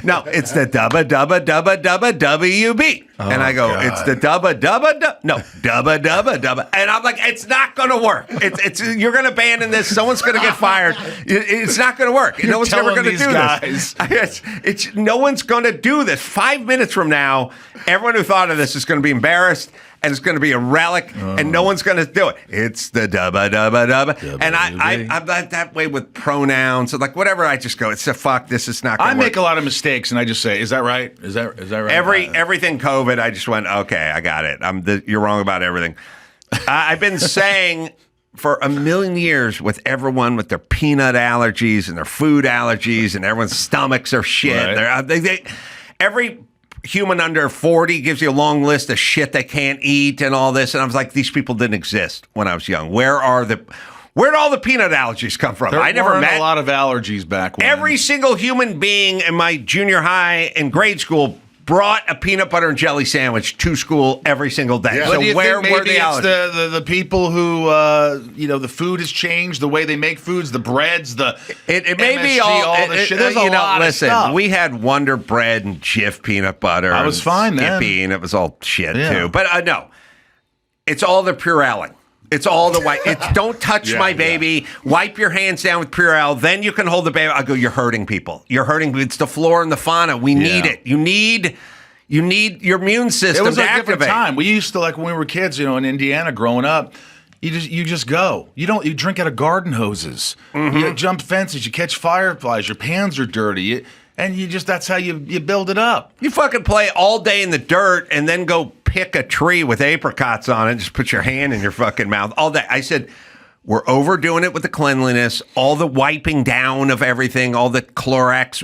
No, it's the WB. And I go, God. it's the WB. And I'm like, it's not going to work. It's you're going to abandon this. Someone's going to get fired. It's not going to work. No one's ever telling going to these do guys. this. It's no one's going to do this. 5 minutes from now, everyone who thought of this is going to be embarrassed. And it's going to be a relic, and no one's going to do it. It's the WB. And I'm like that way with pronouns. So whatever, I just go, it's a fuck, this is not going to I work. make a lot of mistakes, and I just say, "Is that right? Is that right?" Everything COVID, I just went, okay, I got it. You're wrong about everything. I've been saying for a million years with everyone with their peanut allergies and their food allergies, and everyone's stomachs are shit. Right. Every human under 40 gives you a long list of shit they can't eat and all this. And I was like, these people didn't exist when I was young. Where'd all the peanut allergies come from? I never met a lot of allergies back when. every single human being in my junior high and grade school brought a peanut butter and jelly sandwich to school every single day. Yeah. So But do you where think were maybe the it's allergies? the people who the food has changed, the way they make foods, the breads, the It may be MSG, all the shit. There's a lot listen, of stuff. we had Wonder Bread and Jif peanut butter. I was and fine then. Skippy, and it was all shit Yeah. too. But no, it's all the Purelling. It's all the white. It's don't touch Yeah, my yeah. baby. Wipe your hands down with Purell. Then you can hold the baby. I go, you're hurting people. You're hurting. It's the flora and the fauna. We need Yeah. it. You need your immune It system was to a different activate. time. We used to, like, when we were kids, in Indiana growing up. You just go. You drink out of garden hoses. You jump fences. You catch fireflies. Your pans are dirty. And that's how you build it up. You fucking play all day in the dirt and then go pick a tree with apricots on it. Just put your hand in your fucking mouth all day. I said, we're overdoing it with the cleanliness, all the wiping down of everything, all the Clorox,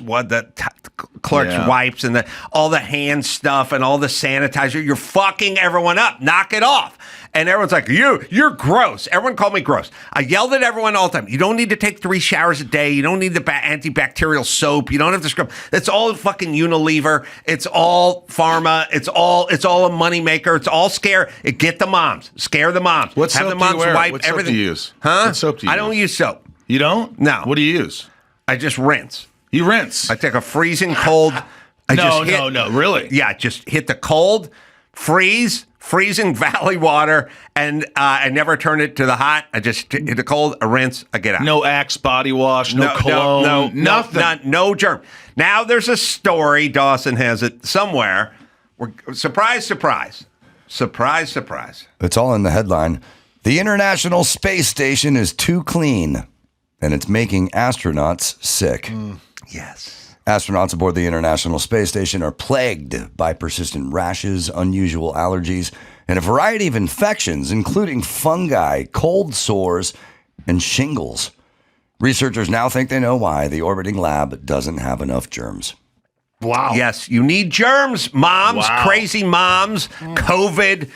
Yeah. wipes, and all the hand stuff and all the sanitizer. You're fucking everyone up. Knock it off. And everyone's like, you're gross. Everyone called me gross. I yelled at everyone all the time. You don't need to take 3 showers a day. You don't need the antibacterial soap. You don't have to scrub. That's all fucking Unilever. It's all pharma. It's all a moneymaker. It's all scare. Get the moms. Scare the moms. What Have soap the do you moms wear? wipe What soap everything. do you use? Huh? What soap do you I don't use soap. You don't? No. What do you use? I just rinse. You rinse. I take a freezing cold. No, really? Yeah, just hit the cold, freezing valley water, and I never turn it to the hot. I just hit the cold, a rinse, I get out. No Axe body wash, no cologne, nothing. No germ. Now there's a story, Dawson has it somewhere. Surprise. It's all in the headline. The International Space Station is too clean, and it's making astronauts sick. Yes. Astronauts aboard the International Space Station are plagued by persistent rashes, unusual allergies, and a variety of infections, including fungi, cold sores, and shingles. Researchers now think they know why the orbiting lab doesn't have enough germs. Wow. Yes, you need germs, moms, Wow. crazy moms, COVID,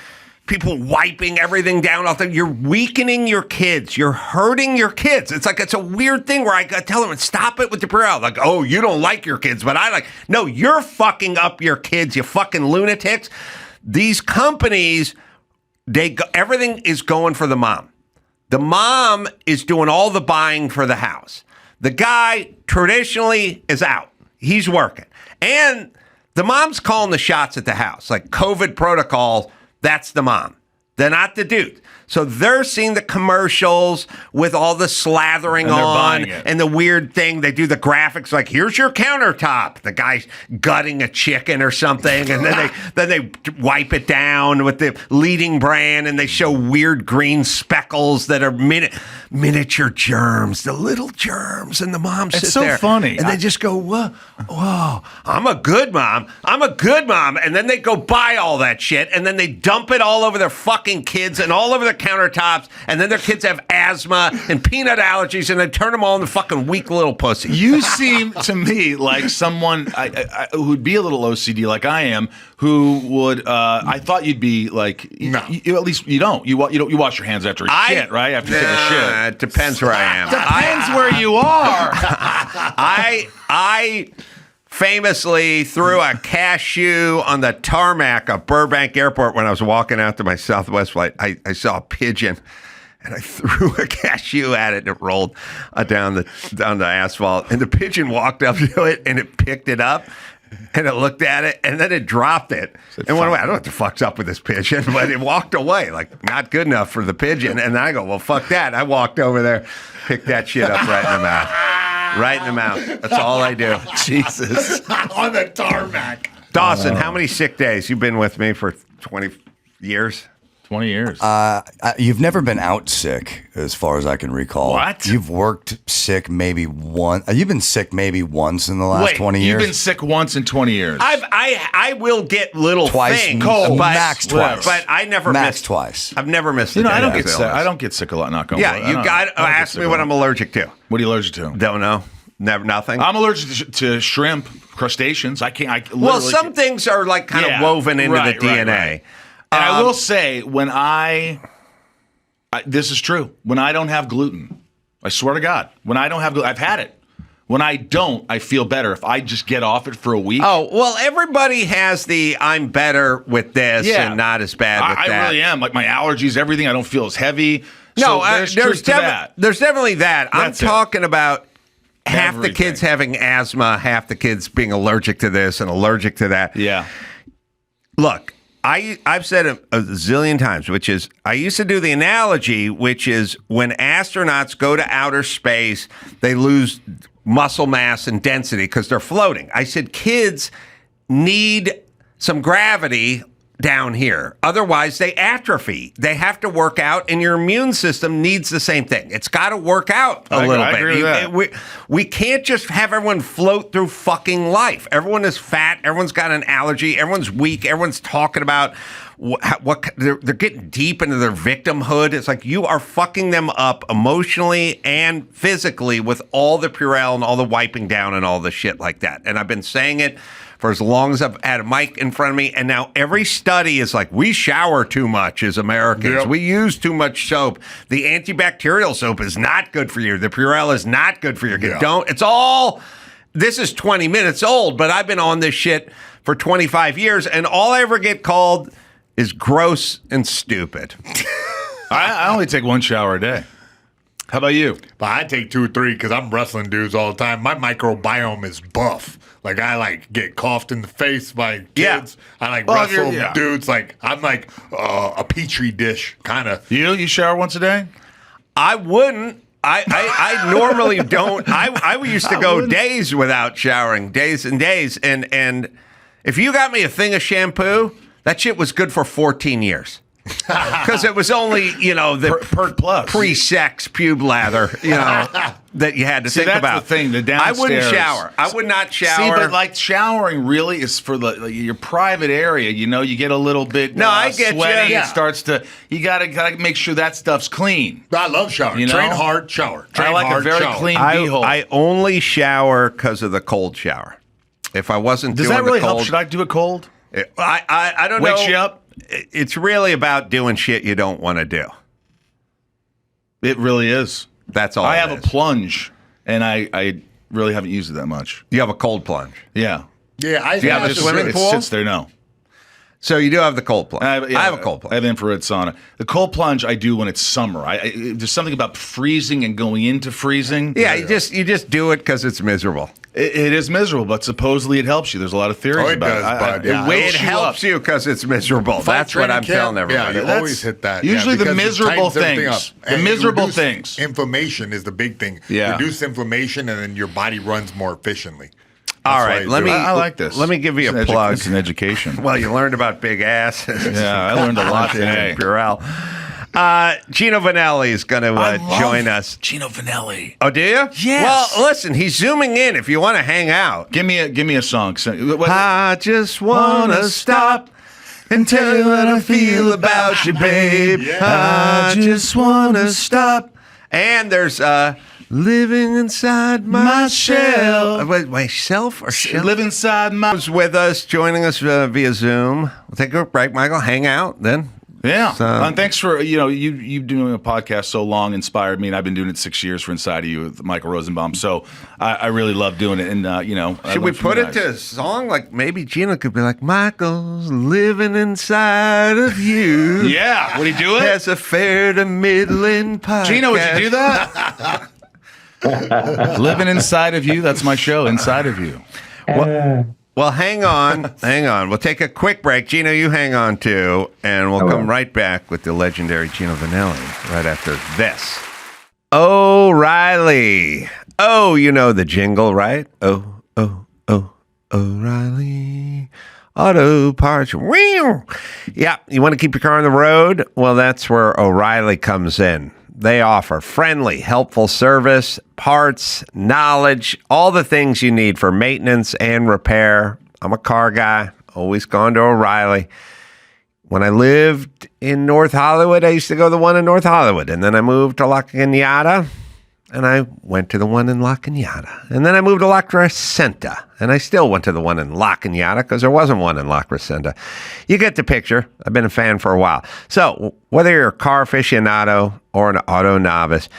people wiping everything down off them. You're weakening your kids. You're hurting your kids. It's a weird thing where I tell them, stop it with the Purell. Like, oh, you don't like your kids, but I like. No, you're fucking up your kids, you fucking lunatics. These companies, everything is going for the mom. The mom is doing all the buying for the house. The guy traditionally is out. He's working. And the mom's calling the shots at the house. Like COVID protocol, that's the mom. They're not the dude. So they're seeing the commercials with all the slathering And they're on buying it. and the weird thing. They do the graphics like, here's your countertop. The guy's gutting a chicken or something. And then they wipe it down with the leading brand and they show weird green speckles that are miniature germs, the little germs. And the mom sits so there. funny. And they just go, whoa, I'm a good mom. And then they go buy all that shit. And then they dump it all over their fucking kids and all over their countertops. And then their kids have asthma and peanut allergies. And they turn them all into fucking weak little pussies. You seem to me like someone who'd be a little OCD like I am, who would. I thought you'd be like. No. At least you don't. You wash your hands after a shit, right? After you take a shit. It depends where I am. Depends where you are. I famously threw a cashew on the tarmac of Burbank Airport when I was walking out to my Southwest flight. I saw a pigeon, and I threw a cashew at it, and it rolled down the asphalt. And the pigeon walked up to it, and it picked it up, and it looked at it, and then it dropped it. And went away. I don't know what the fuck's up with this pigeon, but it walked away, like not good enough for the pigeon. And I go, well, fuck that. I walked over there, picked that shit up right in the mouth. Right in the mouth. That's all I do. Jesus. On the tarmac. Dawson, how many sick days? You've been with me for 20 years? 20 years. You've never been out sick, as far as I can recall. What? You've worked sick maybe once. You've been sick maybe once in the last 20 years. You've been sick once in 20 years. I will get little Twice, things. cold, but, max twice. But I never Max missed. Twice. I've never missed. I a don't day get of sick. illness. I don't get sick a lot. Not going. Yeah, you got to ask me what I'm allergic to. What are you allergic to? Don't know. Never. Nothing. I'm allergic to shrimp, crustaceans. I can't. Well, some things are like kind of woven into the DNA. Right. And I will say, when this is true. When I don't have gluten, I swear to God, when I don't have gluten, I've had it. When I don't, I feel better. If I just get off it for a week. Oh, well, everybody has the I'm better with this and not as bad with that. I really am. Like my allergies, everything, I don't feel as heavy. No, So there's truth to that. There's definitely that. That's I'm talking about half the Everything. kids having asthma, half the kids being allergic to this and allergic to that. Yeah. Look, I've said it a zillion times, which is I used to do the analogy, which is when astronauts go to outer space, they lose muscle mass and density because they're floating. I said kids need some gravity down here. Otherwise, they atrophy. They have to work out, and your immune system needs the same thing. It's got to work out a little bit. Agree with that. We can't just have everyone float through fucking life. Everyone is fat. Everyone's got an allergy. Everyone's weak. Everyone's talking about what they're getting deep into their victimhood. It's like you are fucking them up emotionally and physically with all the Purell and all the wiping down and all the shit like that. And I've been saying it for as long as I've had a mic in front of me. And now every study is like, we shower too much as Americans. Yep. We use too much soap. The antibacterial soap is not good for you. The Purell is not good for your kid. Yeah. It's all, this is 20 minutes old, but I've been on this shit for 25 years. And all I ever get called is gross and stupid. I only take one shower a day. How about you? But I take 2 or 3 because I'm wrestling dudes all the time. My microbiome is buff. Like I get coughed in the face by kids. Yeah. I Well, wrestle yeah. dudes. Like I'm like a petri dish kind of. You shower once a day? I wouldn't. I normally don't. I used to go days without showering, days and days. And if you got me a thing of shampoo, that shit was good for 14 years. Because it was only, the Pert Plus. pre-sex pube lather, that you had to think that's about. the thing, the I wouldn't downstairs. shower. I would not shower. See, but like showering really is for your private area. You get a little bit I get sweaty. you. It starts to. You gotta make sure that stuff's clean. I love showering. You know? Train hard, shower. Train I like hard, a very shower. clean beehole. I only shower because of the cold shower. If I wasn't Does doing that really the cold, help? Should I do it cold? I don't know. Wakes you up? It's really about doing shit you don't want to do. It really is. That's all. I it have a is. plunge, and I really haven't used it that much. You have a cold plunge. Yeah. Yeah, I you have a just swimming It pool? sits there now. So you do have the cold plunge. I have a cold plunge. I have infrared sauna. The cold plunge I do when it's summer. There's something about freezing and going into freezing. Yeah, you just do it because it's miserable. It is miserable, but supposedly it helps you. There's a lot of theories Oh, it about does, it. bud. Yeah. It wakes It you helps up. you because it's miserable. That's what I'm telling everybody. Yeah, you That's always hit that. usually the because it miserable tightens everything things. up. The And miserable reduce things. Inflammation is the big thing. Yeah. Reduce inflammation, and then your body runs more efficiently. All That's right, why you let do me. it. I like this. Let me give you It's a plug. It's an education. Well, you learned about big asses. Yeah, I learned a lot today. Purell. Gino Vannelli is going to join us. Gino Vannelli. Oh, do you? Yes. Well, listen, he's zooming in. If you want to hang out, Give me a song. I just wanna stop and tell you what I feel about you, babe. I just wanna stop. And there's living inside my shell. Wait, myself or shell? Live inside my. Who's with us, joining us via Zoom. We'll take a break, Michael. Hang out then. Yeah, So- and thanks for you doing a podcast so long inspired me, and I've been doing it 6 years for Inside of You with Michael Rosenbaum. So I really love doing it, and I Should we learned from put you it guys. to a song? Like maybe Gino could be like, Michael's living inside of you. Yeah, would he do it? Has a fair to middling podcast. Gino, would you do that? Living inside of you. That's my show, Inside of You. Well, hang on. We'll take a quick break. Gino, you hang on too, and we'll come right back with the legendary Gino Vannelli right after this. O'Reilly. Oh, you know the jingle, right? Oh, O'Reilly. Auto parts. Wow. Yeah, you want to keep your car on the road? Well, that's where O'Reilly comes in. They offer friendly, helpful service, parts, knowledge, all the things you need for maintenance and repair. I'm a car guy, always gone to O'Reilly. When I lived in North Hollywood, I used to go to the one in North Hollywood. And then I moved to La Cañada, and I went to the one in La Cañada. And then I moved to La Crescenta, and I still went to the one in La Cañada because there wasn't one in La Crescenta. You get the picture. I've been a fan for a while. So whether you're a car aficionado or an auto novice,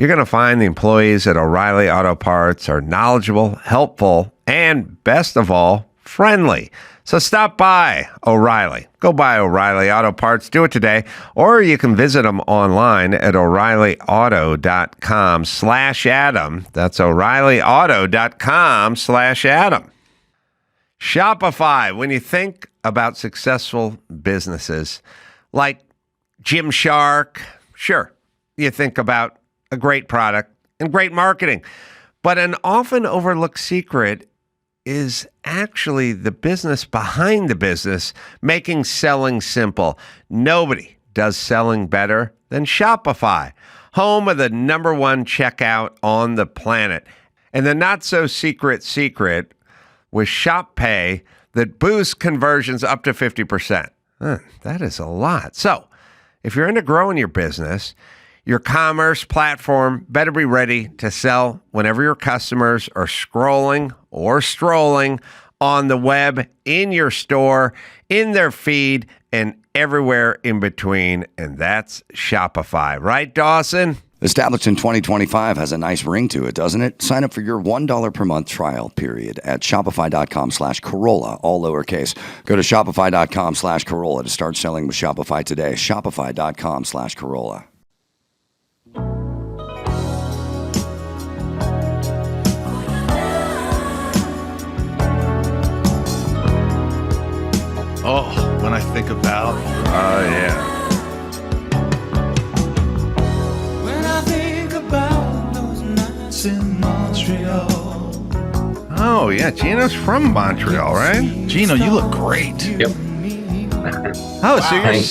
You're going to find the employees at O'Reilly Auto Parts are knowledgeable, helpful, and best of all, friendly. So stop by O'Reilly. Go by O'Reilly Auto Parts. Do it today. Or you can visit them online at O'ReillyAuto.com/Adam. That's O'ReillyAuto.com/Adam. Shopify. When you think about successful businesses like Gymshark, sure, you think about a great product and great marketing. But an often overlooked secret is actually the business behind the business, making selling simple. Nobody does selling better than Shopify, home of the #1 checkout on the planet. And the not-so-secret secret with Shop Pay that boosts conversions up to 50%. That is a lot. So if you're into growing your business, your commerce platform better be ready to sell whenever your customers are scrolling or strolling on the web, in your store, in their feed, and everywhere in between. And that's Shopify. Right, Dawson? Established in 2025 has a nice ring to it, doesn't it? Sign up for your $1 per month trial period at shopify.com/Carolla, all lowercase. Go to shopify.com/Carolla to start selling with Shopify today. Shopify.com/Carolla. Oh, when I think about. Oh, yeah. When I think about those nights in Montreal. Oh, yeah. Gino's from Montreal, right? Gino, you look great. Yep. Oh, so you're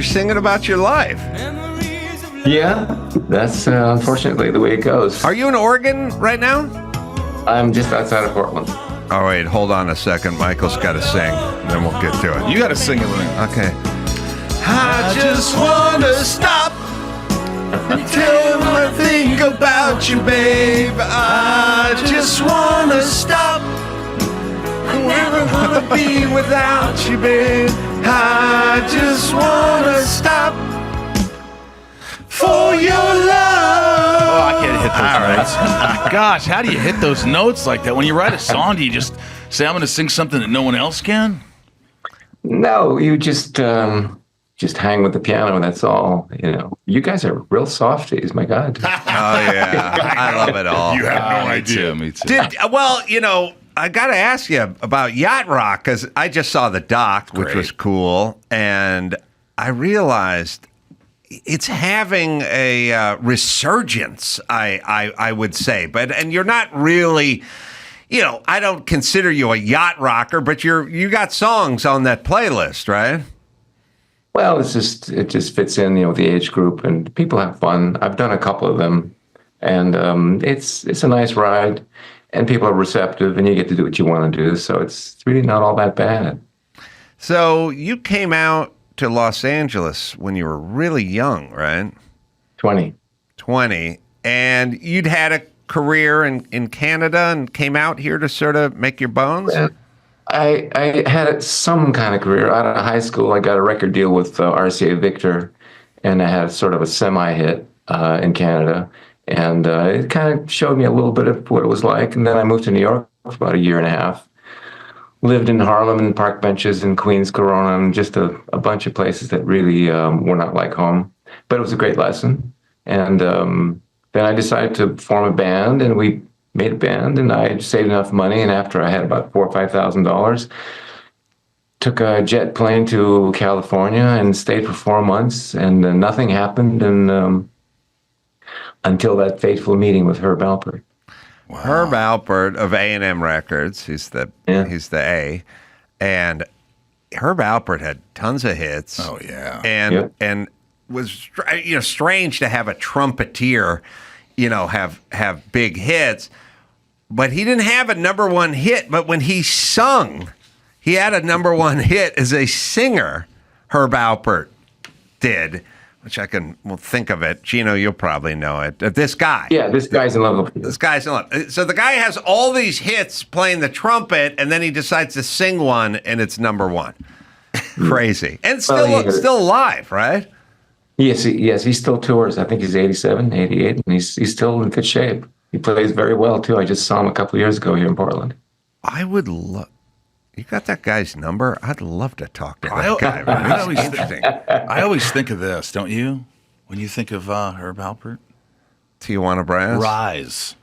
singing about your life. Yeah, that's unfortunately the way it goes. Are you in Oregon right now? I'm just outside of Portland. Oh, wait, hold on a second. Michael's got to sing, then we'll get to it. You got to sing it with me. Okay. I just want to stop until I think about you, babe. I just want to stop. I'm never going to be without you, babe. I just want to stop for your love. Oh, I can't hit those notes. Gosh, how do you hit those notes like that? When you write a song, do you just say, I'm going to sing something that no one else can? No, you just hang with the piano, and that's all. You know, you guys are real softies. My God. Oh, yeah. I love it all. You have no idea. Me too. Well, I got to ask you about Yacht Rock, because I just saw the doc, which Great. was cool, and I realized it's having a resurgence, I would say. And you're not really, I don't consider you a yacht rocker, but you got songs on that playlist, right? Well, it just fits in, the age group, and people have fun. I've done a couple of them, and it's a nice ride, and people are receptive, and you get to do what you want to do. So it's really not all that bad. So you came out to Los Angeles when you were really young, right? 20. 20. And you'd had a career in Canada and came out here to sort of make your bones? I had some kind of career. Out of high school, I got a record deal with RCA Victor, and I had sort of a semi-hit in Canada. And it kind of showed me a little bit of what it was like. And then I moved to New York for about a year and a half. Lived in Harlem and park benches in Queens, Corona, and just a bunch of places that really were not like home. But it was a great lesson. And then I decided to form a band, and we made a band, and I saved enough money. And after I had about $4,000 or $5,000, took a jet plane to California and stayed for 4 months, and nothing happened until that fateful meeting with Herb Alpert. Wow. Herb Alpert of A&M Records, he's the A, and Herb Alpert had tons of hits. Oh yeah, and was strange to have a trumpeter, have big hits, but he didn't have a #1 hit. But when he sung, he had a #1 hit as a singer. Herb Alpert did. Which we'll think of it. Gino, you'll probably know it. This guy. Yeah, this guy's in love with you. This guy's in love. So the guy has all these hits playing the trumpet, and then he decides to sing one, and it's #1. Crazy. And still alive, right? Yes, he still tours. I think he's 87, 88, and he's still in good shape. He plays very well too. I just saw him a couple of years ago here in Portland. I would love. You got that guy's number? I'd love to talk to that I, guy. Man. I That's always interesting. I always think of this, don't you? When you think of Herb Alpert? Tijuana Brass. Rise.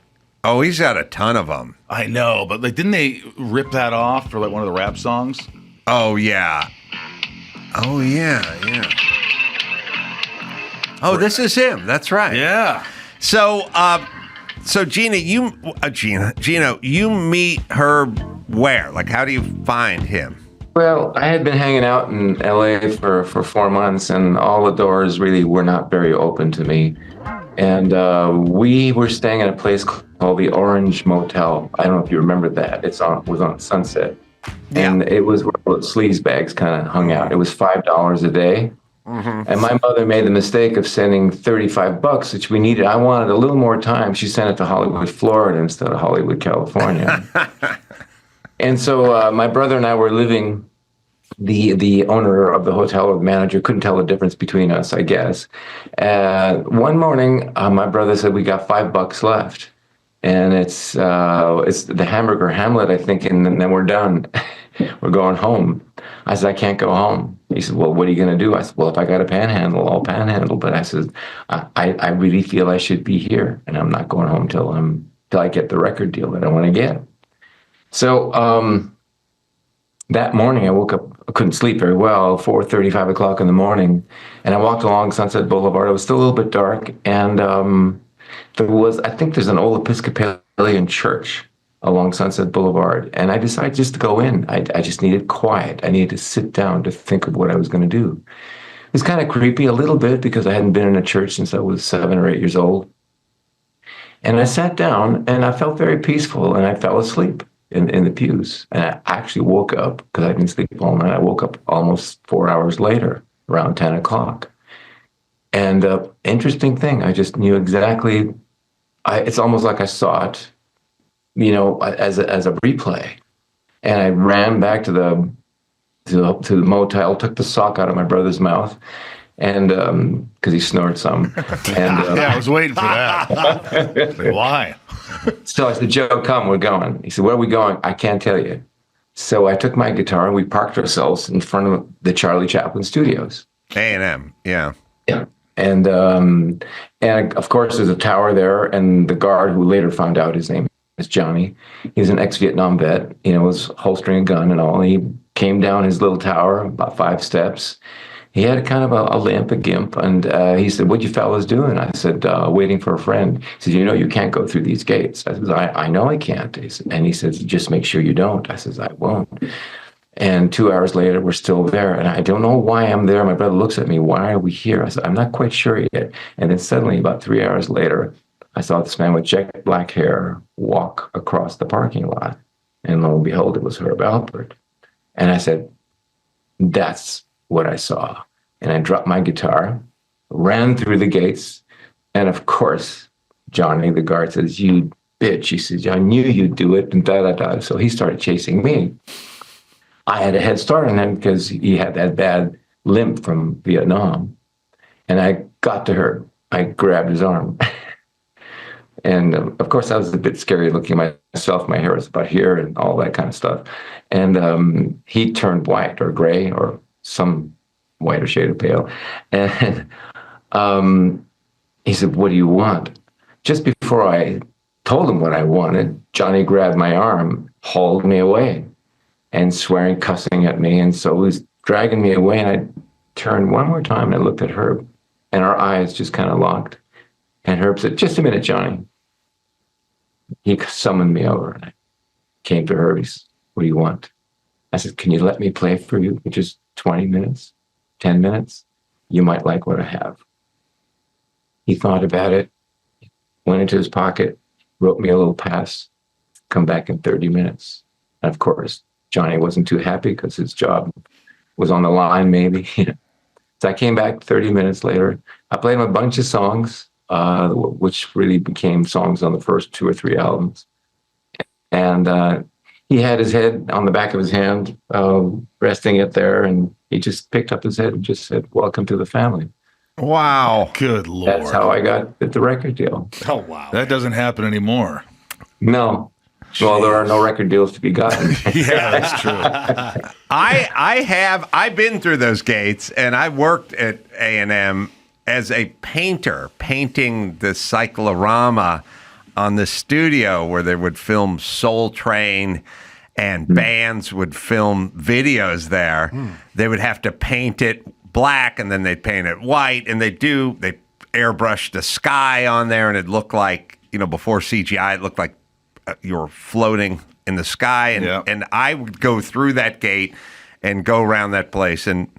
Oh, he's got a ton of them. I know, but like, didn't they rip that off for like one of the rap songs? Oh yeah. Oh yeah. Oh, this is him. That's right. Yeah. So, Gino, you meet Herb where? Like, how do you find him? Well, I had been hanging out in LA for 4 months, and all the doors really were not very open to me. And we were staying at a place called the Orange Motel. I don't know if you remember that. It was on Sunset. And it was where the sleaze bags kind of hung out. It was $5 a day. Mm-hmm. And my mother made the mistake of sending $35, which we needed. I wanted a little more time. She sent it to Hollywood, Florida instead of Hollywood, California. And so my brother and I were living. The owner of the hotel, or the manager, couldn't tell the difference between us, I guess. One morning, my brother said, "We got $5 left, and it's the Hamburger Hamlet, I think, and then we're done. We're going home." I said, "I can't go home." He said, "Well, what are you going to do?" I said, "Well, if I got a panhandle, I'll panhandle." But I said, I really feel I should be here, and I'm not going home till I get the record deal that I want to get. So that morning, I woke up. I couldn't sleep very well. 4:30, 5 o'clock in the morning, and I walked along Sunset Boulevard. It was still a little bit dark, and I think there's an old Episcopalian church along Sunset Boulevard, and I decided just to go in. I just needed quiet. I needed to sit down to think of what I was going to do. It was kind of creepy a little bit because I hadn't been in a church since I was 7 or 8 years old. And I sat down, and I felt very peaceful, and I fell asleep in the pews. And I actually woke up, because I didn't sleep all night. I woke up almost 4 hours later, around 10 o'clock. And interesting thing, I just knew exactly, it's almost like I saw it, as a replay. And I ran back to the motel, took the sock out of my brother's mouth, and because he snored some. And Yeah, I was waiting for that. Why? so I said, "Joe, come, we're going." He said, "Where are we going?" "I can't tell you." So I took my guitar and we parked ourselves in front of the Charlie Chaplin studios. A&M, yeah. Yeah. And of course there's a tower there, and the guard, who later found out his name is Johnny, he's an ex-Vietnam vet, was holstering a gun and all. He came down his little tower about 5 steps. He had kind of a limp, a gimp, and he said, "What you fellas doing?" I said, "Waiting for a friend." He said, "You can't go through these gates." I said, I know I can't. And he says, "Just make sure you don't." I says, "I won't." And 2 hours later, we're still there. And I don't know why I'm there. My brother looks at me, "Why are we here?" I said, "I'm not quite sure yet." And then suddenly, about 3 hours later, I saw this man with jet black hair walk across the parking lot. And lo and behold, it was Herb Alpert. And I said, "That's what I saw." And I dropped my guitar, ran through the gates, and of course, Johnny, the guard, says, "You bitch." He says, "I knew you'd do it," and da-da-da. So he started chasing me. I had a head start on him because he had that bad limp from Vietnam. And I got to her. I grabbed his arm. And of course, I was a bit scary looking at myself. My hair was about here and all that kind of stuff. And he turned white or gray or some whiter shade of pale. And he said, "What do you want?" Just before I told him what I wanted, Johnny grabbed my arm, hauled me away, and swearing, cussing at me. And so he was dragging me away. And I turned one more time and I looked at Herb, and our eyes just kind of locked. And Herb said, "Just a minute, Johnny." He summoned me over, and I came to Herb. He said, "What do you want?" I said, "Can you let me play for you for just 20 minutes, 10 minutes? You might like what I have." He thought about it, went into his pocket, wrote me a little pass, "Come back in 30 minutes. And of course, Johnny wasn't too happy because his job was on the line, maybe. So I came back 30 minutes later. I played him a bunch of songs, which really became songs on the first 2 or 3 albums. And he had his head on the back of his hand, resting it there, and he just picked up his head and just said, "Welcome to the family." Wow. Good Lord. That's how I got the record deal. Oh, wow. That doesn't happen anymore. No. Well, there are no record deals to be gotten. Yeah, that's true. I've been through those gates, and I worked at A&M as a painter, painting the cyclorama on the studio where they would film Soul Train and bands would film videos there. They would have to paint it black, and then they'd paint it white, and they airbrush the sky on there, and it looked like, before CGI, it looked like you were floating in the sky, and I would go through that gate and go around that place and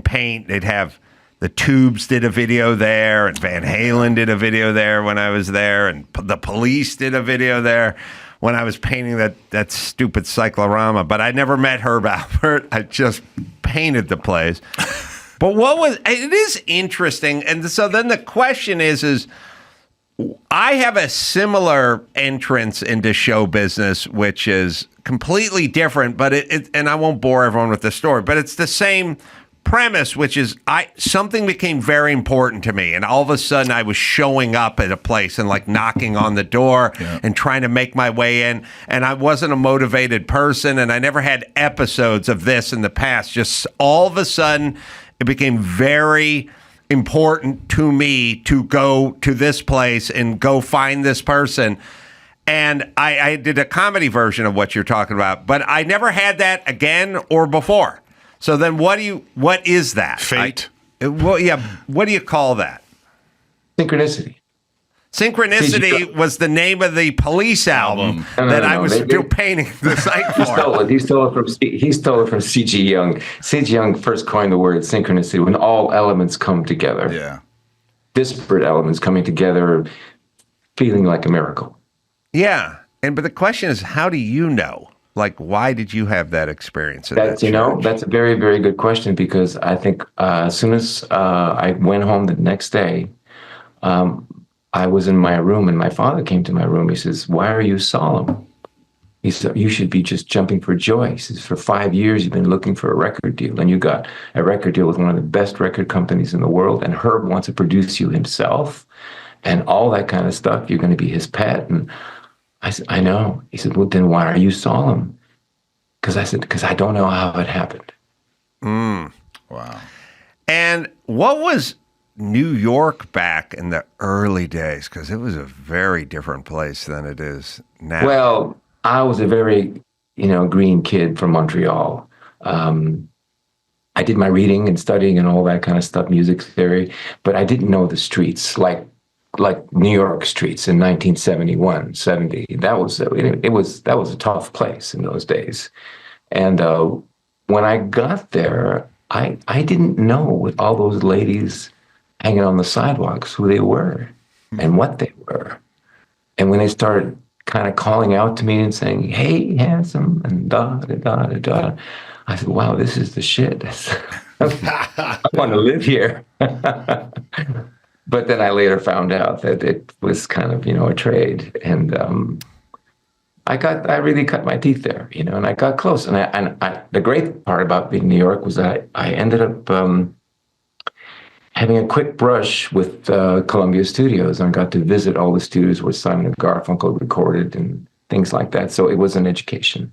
paint. They'd have the Tubes did a video there, and Van Halen did a video there when I was there, and the Police did a video there when I was painting that stupid cyclorama. But I never met Herb Alpert. I just painted the place. But it is interesting, and so then the question is I have a similar entrance into show business, which is completely different, but and I won't bore everyone with the story, but it's the same premise, which is something became very important to me, and all of a sudden I was showing up at a place and like knocking on the door and trying to make my way in, and I wasn't a motivated person, and I never had episodes of this in the past. Just all of a sudden it became very important to me to go to this place and go find this person. And I did a comedy version of what you're talking about, but I never had that again or before. So then what is that? Fate. What do you call that? Synchronicity. Synchronicity was the name of the Police album that I was still painting the site for. He stole it from C.G. Young. C.G. Young first coined the word synchronicity, when all elements come together. Yeah. Disparate elements coming together, feeling like a miracle. Yeah. But the question is, how do you know? Like, why did you have that experience? That's a very, very good question, because I think as soon as I went home the next day, I was in my room, and my father came to my room. He says, "Why are you solemn?" He said, "You should be just jumping for joy." He says, "For 5 years, you've been looking for a record deal, and you got a record deal with one of the best record companies in the world, and Herb wants to produce you himself and all that kind of stuff. You're going to be his pet." And I said, "I know." He said, "Well, then why are you solemn?" Because I said, "Because I don't know how it happened." Wow. And what was New York back in the early days? Because it was a very different place than it is now. Well, I was a very, green kid from Montreal. I did my reading and studying and all that kind of stuff, music theory, but I didn't know the streets like New York streets in 1971, 70. That was a tough place in those days. And when I got there, I didn't know, with all those ladies hanging on the sidewalks, who they were and what they were. And when they started kind of calling out to me and saying, "Hey, handsome," and da da da da da, I said, "Wow, this is the shit. I want to live here." But then I later found out that it was kind of, a trade. And I really cut my teeth there, and I got close. And I the great part about being in New York was that I ended up having a quick brush with Columbia Studios, and I got to visit all the studios where Simon and Garfunkel recorded and things like that. So it was an education.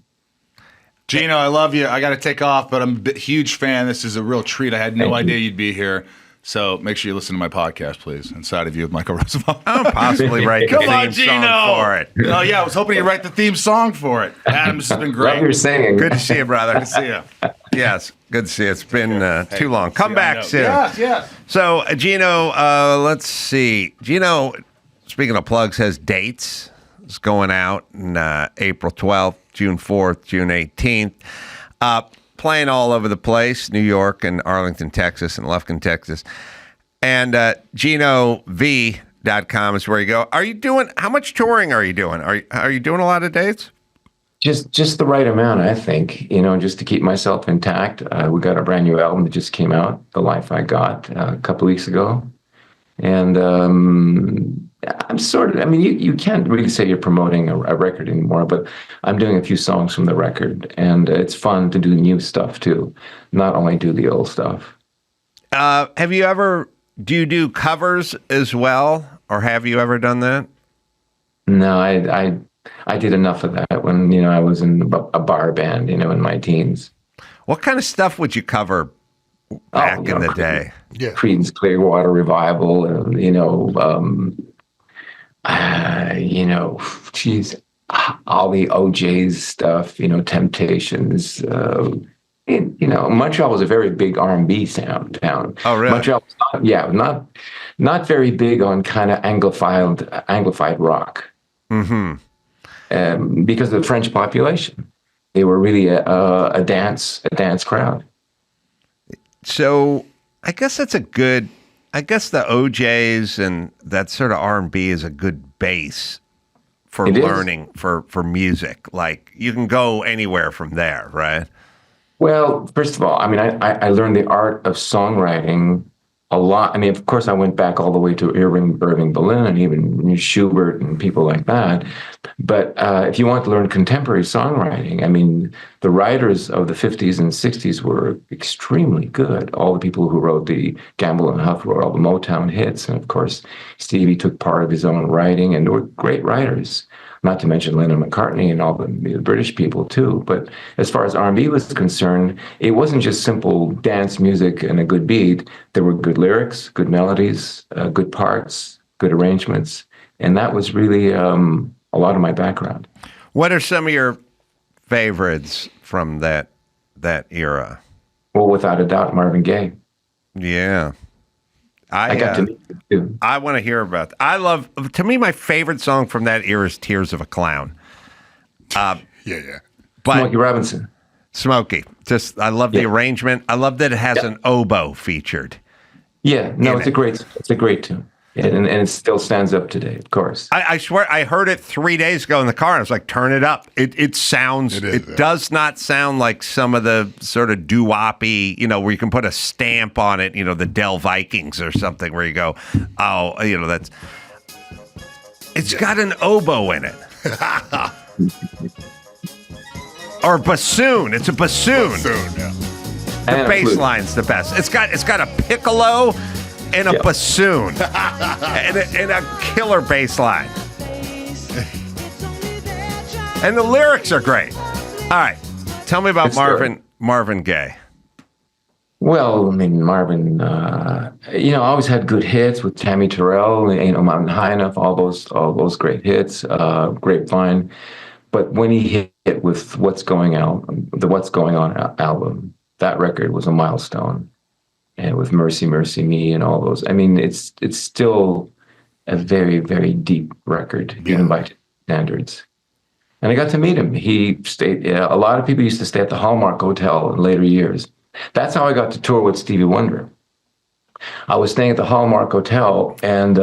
Gino, I love you. I got to take off, but I'm a huge fan. This is a real treat. I had no idea you'd be here. So make sure you listen to my podcast, please. Inside of You with Michael Rosenbaum. I'll possibly write the theme song for it. Oh, yeah. I was hoping you'd write the theme song for it. Adam, this has been great. Love your singing. Good to see you, brother. Good to see you. Yes, good to see you. It's been too long. Come back soon. Yes. So, Gino, let's see. Gino, speaking of plugs, has dates. It's going out on April 12th, June 4th, June 18th. Playing all over the place, New York and Arlington, Texas, and Lufkin, Texas. And GinoV.com is where you go. How much touring are you doing? Are you doing a lot of dates? Just the right amount, I think, just to keep myself intact. We got a brand new album that just came out, The Life I Got, a couple of weeks ago. And I'm you can't really say you're promoting a record anymore, but I'm doing a few songs from the record, and it's fun to do new stuff too, not only do the old stuff. Have you ever Do you do covers as well, or have you ever done that? No, I did enough of that when I was in a bar band, in my teens. What kind of stuff would you cover back in the day? Yeah. Creedence Clearwater Revival, and geez, all the OJ's stuff, Temptations. Montreal was a very big R&B town. Oh, really? Montreal, not very big on kind of Anglified rock. Mm-hmm. Because of the French population, they were really a dance crowd. So I guess that's I guess the OJs and that sort of R&B is a good base for learning for music. Like you can go anywhere from there, right? Well, first of all, I mean, I learned the art of songwriting a lot. I mean, of course, I went back all the way to Irving Berlin and even Schubert and people like that. But if you want to learn contemporary songwriting, I mean, the writers of the 50s and 60s were extremely good. All the people who wrote the Gamble and Huff wrote all the Motown hits. And of course, Stevie took part of his own writing, and they were great writers. Not to mention Lennon McCartney and all the British people too. But as far as R&B was concerned, it wasn't just simple dance music and a good beat. There were good lyrics, good melodies, good parts, good arrangements. And that was really a lot of my background. What are some of your favorites from that era? Well, without a doubt, Marvin Gaye. Yeah. I got to meet him too. I want to hear about to me, my favorite song from that era is Tears of a Clown. Yeah. But Smokey Robinson. Smokey. I love the arrangement. I love that it has an oboe featured. Yeah, no, it's a great tune. And it still stands up today, of course. I swear, I heard it 3 days ago in the car, and I was like, turn it up. It sounds, it does not sound like some of the sort of doo-woppy, where you can put a stamp on it, the Dell Vikings or something, where you go, oh, that's, it's got an oboe in it. Or bassoon. It's a bassoon. Yeah. The bass line's the best. It's got a piccolo and a bassoon and a killer bass line. And the lyrics are great. All right. Tell me about Marvin Gaye. Well, I mean, Marvin, always had good hits with Tammy Terrell, Mountain High Enough, all those great hits, Grapevine. But when he hit with What's Going On album, that record was a milestone. And with Mercy, Mercy Me and all those. I mean, it's still a very, very deep record, even by standards. And I got to meet him. He stayed, a lot of people used to stay at the Hallmark Hotel in later years. That's how I got to tour with Stevie Wonder. I was staying at the Hallmark Hotel, and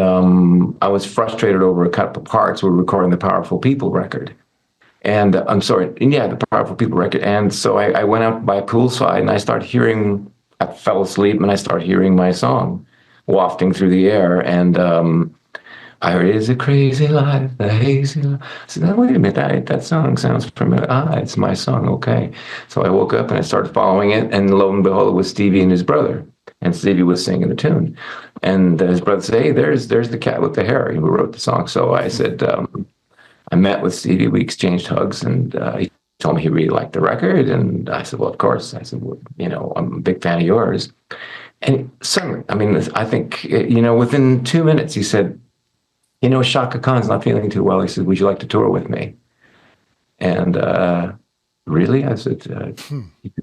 I was frustrated over a couple of parts. We were recording the Powerful People record. And the Powerful People record. And so I went out by poolside, and I fell asleep, and I started hearing my song wafting through the air. And I heard, "Is a crazy life, a hazy life." I said, "No, wait a minute, that song sounds familiar. It's my song, okay." So I woke up and I started following it, and lo and behold, it was Stevie and his brother. And Stevie was singing the tune. And his brother said, "Hey, there's the cat with the hair who wrote the song." So I said, I met with Stevie, we exchanged hugs, and he told me he really liked the record. And I said, "Well, of course." I said, "Well, I'm a big fan of yours." And suddenly, I mean, I think, within 2 minutes, he said, "Shaka Khan's not feeling too well." He said, "Would you like to tour with me?" And really? I said,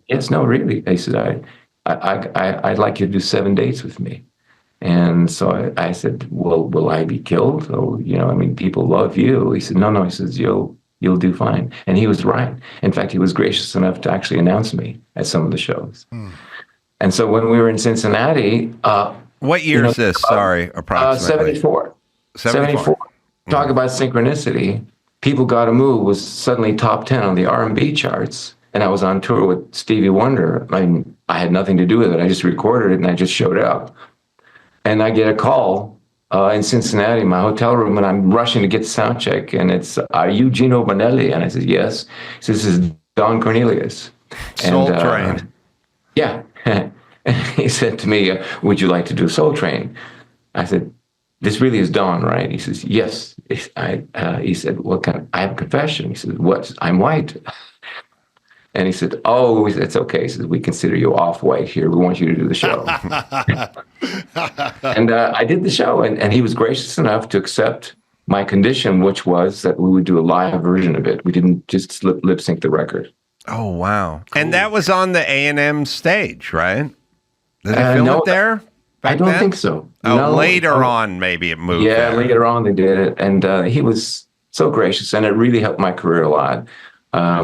"Yes, no, really." He said, I'd like you to do 7 dates with me. And so I said, "Well, will I be killed? Oh, people love you." He said, No. He says, You'll do fine. And he was right. In fact, he was gracious enough to actually announce me at some of the shows. And so when we were in Cincinnati, what year is this? Sorry, approximately. 74. 74. Talk about synchronicity. People Gotta Move was suddenly top 10 on the R&B charts. And I was on tour with Stevie Wonder. I had nothing to do with it. I just recorded it and I just showed up. And I get a call in Cincinnati, my hotel room, and I'm rushing to get sound check. And it's, "Are you Gino Vannelli?" And I said, "Yes." He says, "This is Don Cornelius." Soul Train. Yeah. he said to me, "Would you like to do Soul Train?" I said, "This really is Dawn, right?" He says, "Yes." He said, "What kind? I have a confession." He said, "What? I'm white." And he said, "Oh, it's okay." He says, "We consider you off-white here. We want you to do the show." And I did the show, and he was gracious enough to accept my condition, which was that we would do a live version of it. We didn't just lip sync the record. Oh, wow. Cool. And that was on the A&M stage, right? Did they film it there? I don't think so. Oh, no, later on, maybe it moved. Yeah, there. later on they did it, and he was so gracious, and it really helped my career a lot. I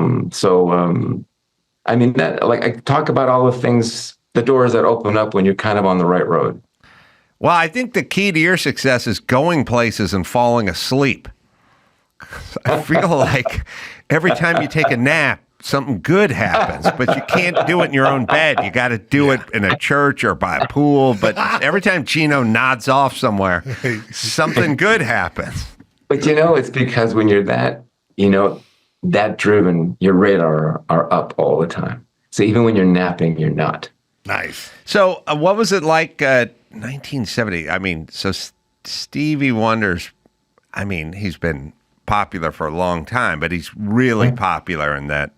mean, that, like, I talk about all the things, the doors that open up when you're kind of on the right road. Well, I think the key to your success is going places and falling asleep. I feel like every time you take a nap, something good happens, but you can't do it in your own bed. You got to do it in a church or by a pool. But every time Gino nods off somewhere, something good happens. But, it's because when you're that driven, your radar are up all the time. So even when you're napping, you're not. Nice. So what was it like 1970? I mean, so Stevie Wonder's, he's been popular for a long time, but he's really popular in that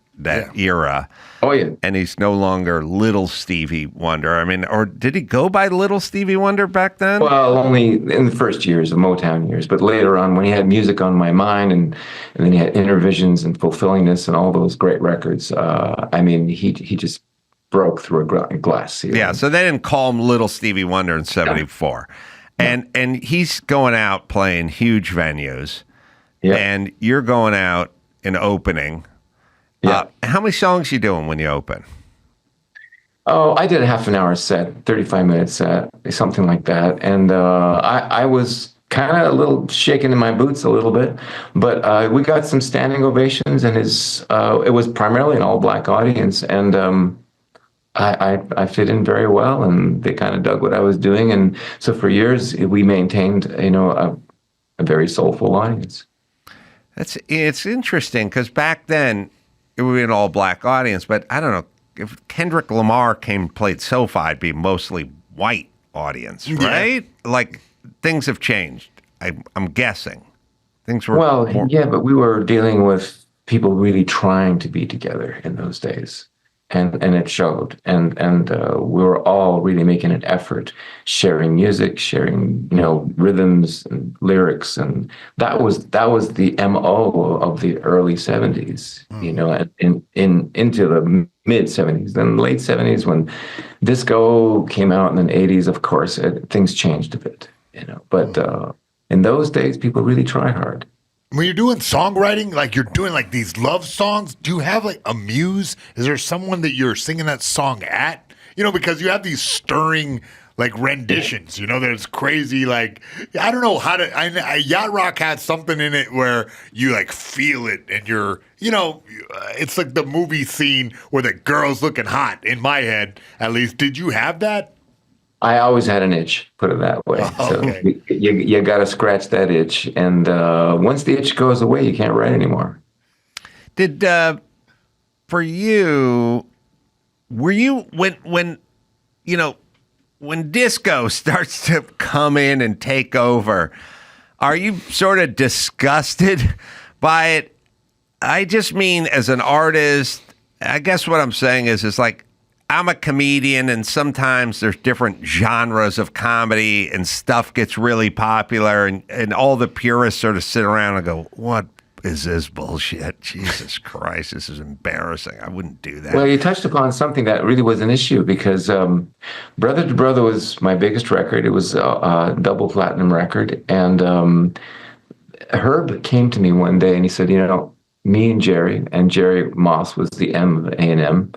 era. Oh, yeah. And he's no longer Little Stevie Wonder. Or did he go by Little Stevie Wonder back then? Well, only in the first years, the Motown years. But later on, when he had Music on My Mind, and then he had Intervisions and Fulfillingness and all those great records, he just broke through a glass ceiling. Yeah, so they didn't call him Little Stevie Wonder in 74. Yeah. And he's going out playing huge venues. Yeah. And you're going out and opening. Yeah. How many songs you doing when you open? Oh, I did a half an hour set, 35-minute set, something like that. And I was kind of a little shaking in my boots a little bit, but we got some standing ovations, and it was primarily an all-black audience, and I fit in very well, and they kind of dug what I was doing. And so for years, we maintained, a very soulful audience. It's interesting, because back then, it would be an all-black audience, but I don't know, if Kendrick Lamar came and played SoFi, it'd be mostly white audience, right? Yeah. Like, things have changed, I'm guessing. Things were but we were dealing with people really trying to be together in those days. And it showed, and we were all really making an effort, sharing music, sharing rhythms and lyrics, and that was the MO of the early 70s, and into the mid 70s, then late 70s when disco came out, and then 80s, of course, things changed a bit, But in those days, people really try hard. When you're doing songwriting, like you're doing like these love songs, do you have like a muse? Is there someone that you're singing that song at? Because you have these stirring like renditions, there's crazy, like, I don't know how to, Yacht Rock has something in it where you like feel it and you're, it's like the movie scene where the girl's looking hot in my head, at least. Did you have that? I always had an itch, put it that way. Okay. So you got to scratch that itch, and once the itch goes away, you can't write anymore. Did for you? Were you when disco starts to come in and take over? Are you sort of disgusted by it? I just mean as an artist. I guess what I'm saying is like, I'm a comedian, and sometimes there's different genres of comedy, and stuff gets really popular, and all the purists sort of sit around and go, what is this bullshit? Jesus Christ, this is embarrassing. I wouldn't do that. Well, you touched upon something that really was an issue, because Brother to Brother was my biggest record. It was a double platinum record, and Herb came to me one day, and he said, me and Jerry Moss was the M of A&M.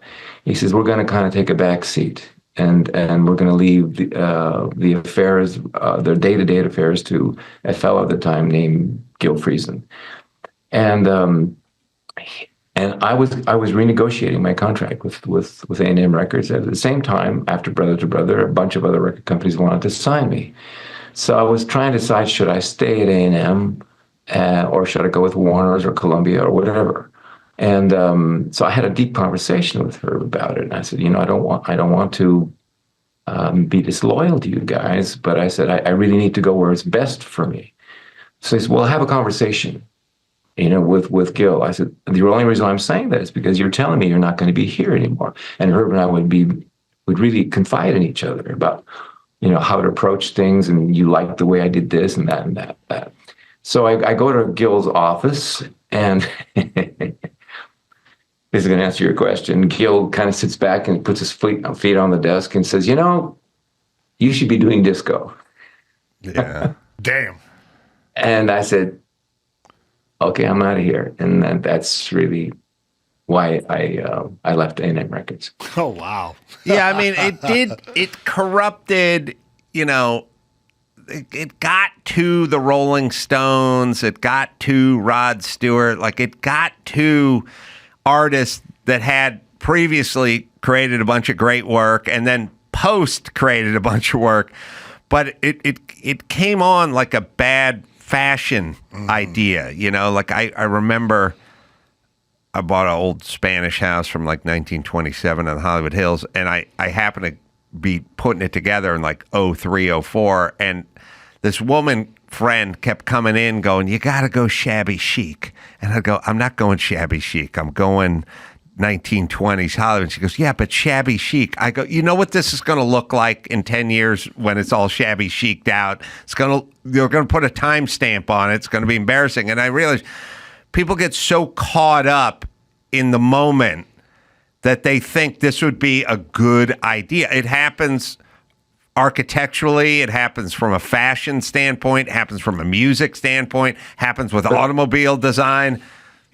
He says, we're going to kind of take a back seat, and we're going to leave the affairs, their day-to-day affairs, to a fellow at the time named Gil Friesen. And I was renegotiating my contract with A&M Records. At the same time, after Brother to Brother, a bunch of other record companies wanted to sign me. So I was trying to decide, should I stay at A&M or should I go with Warner's or Columbia or whatever? And so I had a deep conversation with her about it. And I said, I don't want to be disloyal to you guys, but I said, I really need to go where it's best for me. So he said, well, have a conversation, with Gil. I said, the only reason I'm saying that is because you're telling me you're not going to be here anymore. And Herb and I would really confide in each other about, how to approach things, and you like the way I did this and that and that. So I go to Gil's office, and this is going to answer your question. Gil kind of sits back and puts his feet on the desk and says, you should be doing disco. Yeah. Damn. And I said, okay, I'm out of here. And that's really why I left A&M Records. Oh, wow. Yeah, I mean, it corrupted, it got to the Rolling Stones, it got to Rod Stewart, it got to artists that had previously created a bunch of great work and then post created a bunch of work, but it came on like a bad fashion idea, I remember I bought an old Spanish house from 1927 on the Hollywood Hills, and I happened to be putting it together in 03, 04, and this woman friend kept coming in going, you got to go shabby chic. And I go, I'm not going shabby chic. I'm going 1920s Hollywood. She goes, yeah, but shabby chic. I go, you know what this is going to look like in 10 years when it's all shabby chic'd out? They're going to put a timestamp on it. It's going to be embarrassing. And I realized people get so caught up in the moment that they think this would be a good idea. It happens architecturally, it happens from a fashion standpoint, it happens from a music standpoint, happens with automobile design.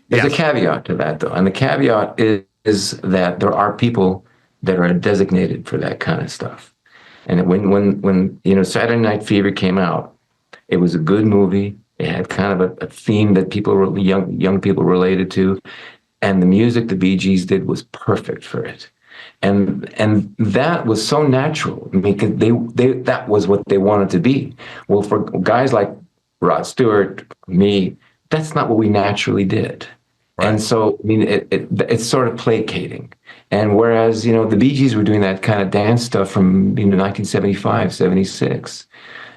There's a caveat to that, though. And the caveat is that there are people that are designated for that kind of stuff. And when Saturday Night Fever came out, it was a good movie. It had kind of a theme that young people related to. And the music the Bee Gees did was perfect for it. And that was so natural because that was what they wanted to be. Well, for guys like Rod Stewart, me, that's not what we naturally did. Right. And so, it's sort of placating. And whereas, the Bee Gees were doing that kind of dance stuff from 1975, 76.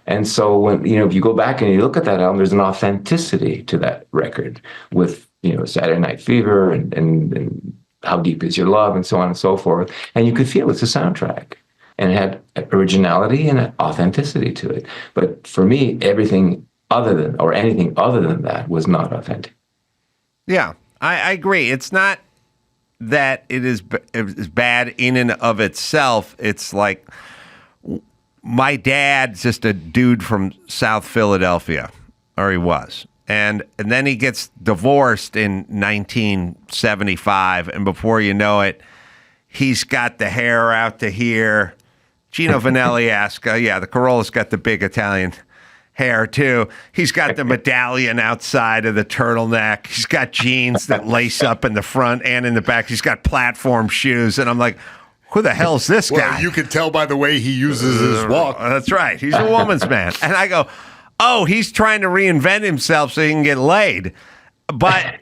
And so when, if you go back and you look at that album, there's an authenticity to that record with, Saturday Night Fever and How Deep Is Your Love and so on and so forth. And you could feel it's a soundtrack, and it had originality and authenticity to it. But for me, anything other than that was not authentic. Yeah, I agree. It's not that it is bad in and of itself. It's like my dad's just a dude from South Philadelphia, or he was. And then he gets divorced in 1975, and before you know it, he's got the hair out to here. Gino Vannelli-esque. The Carolla's got the big Italian hair, too. He's got the medallion outside of the turtleneck. He's got jeans that lace up in the front and in the back. He's got platform shoes, and I'm like, who the hell's this guy? Well, you can tell by the way he uses his walk. That's right. He's a woman's man. And I go, oh, he's trying to reinvent himself so he can get laid. But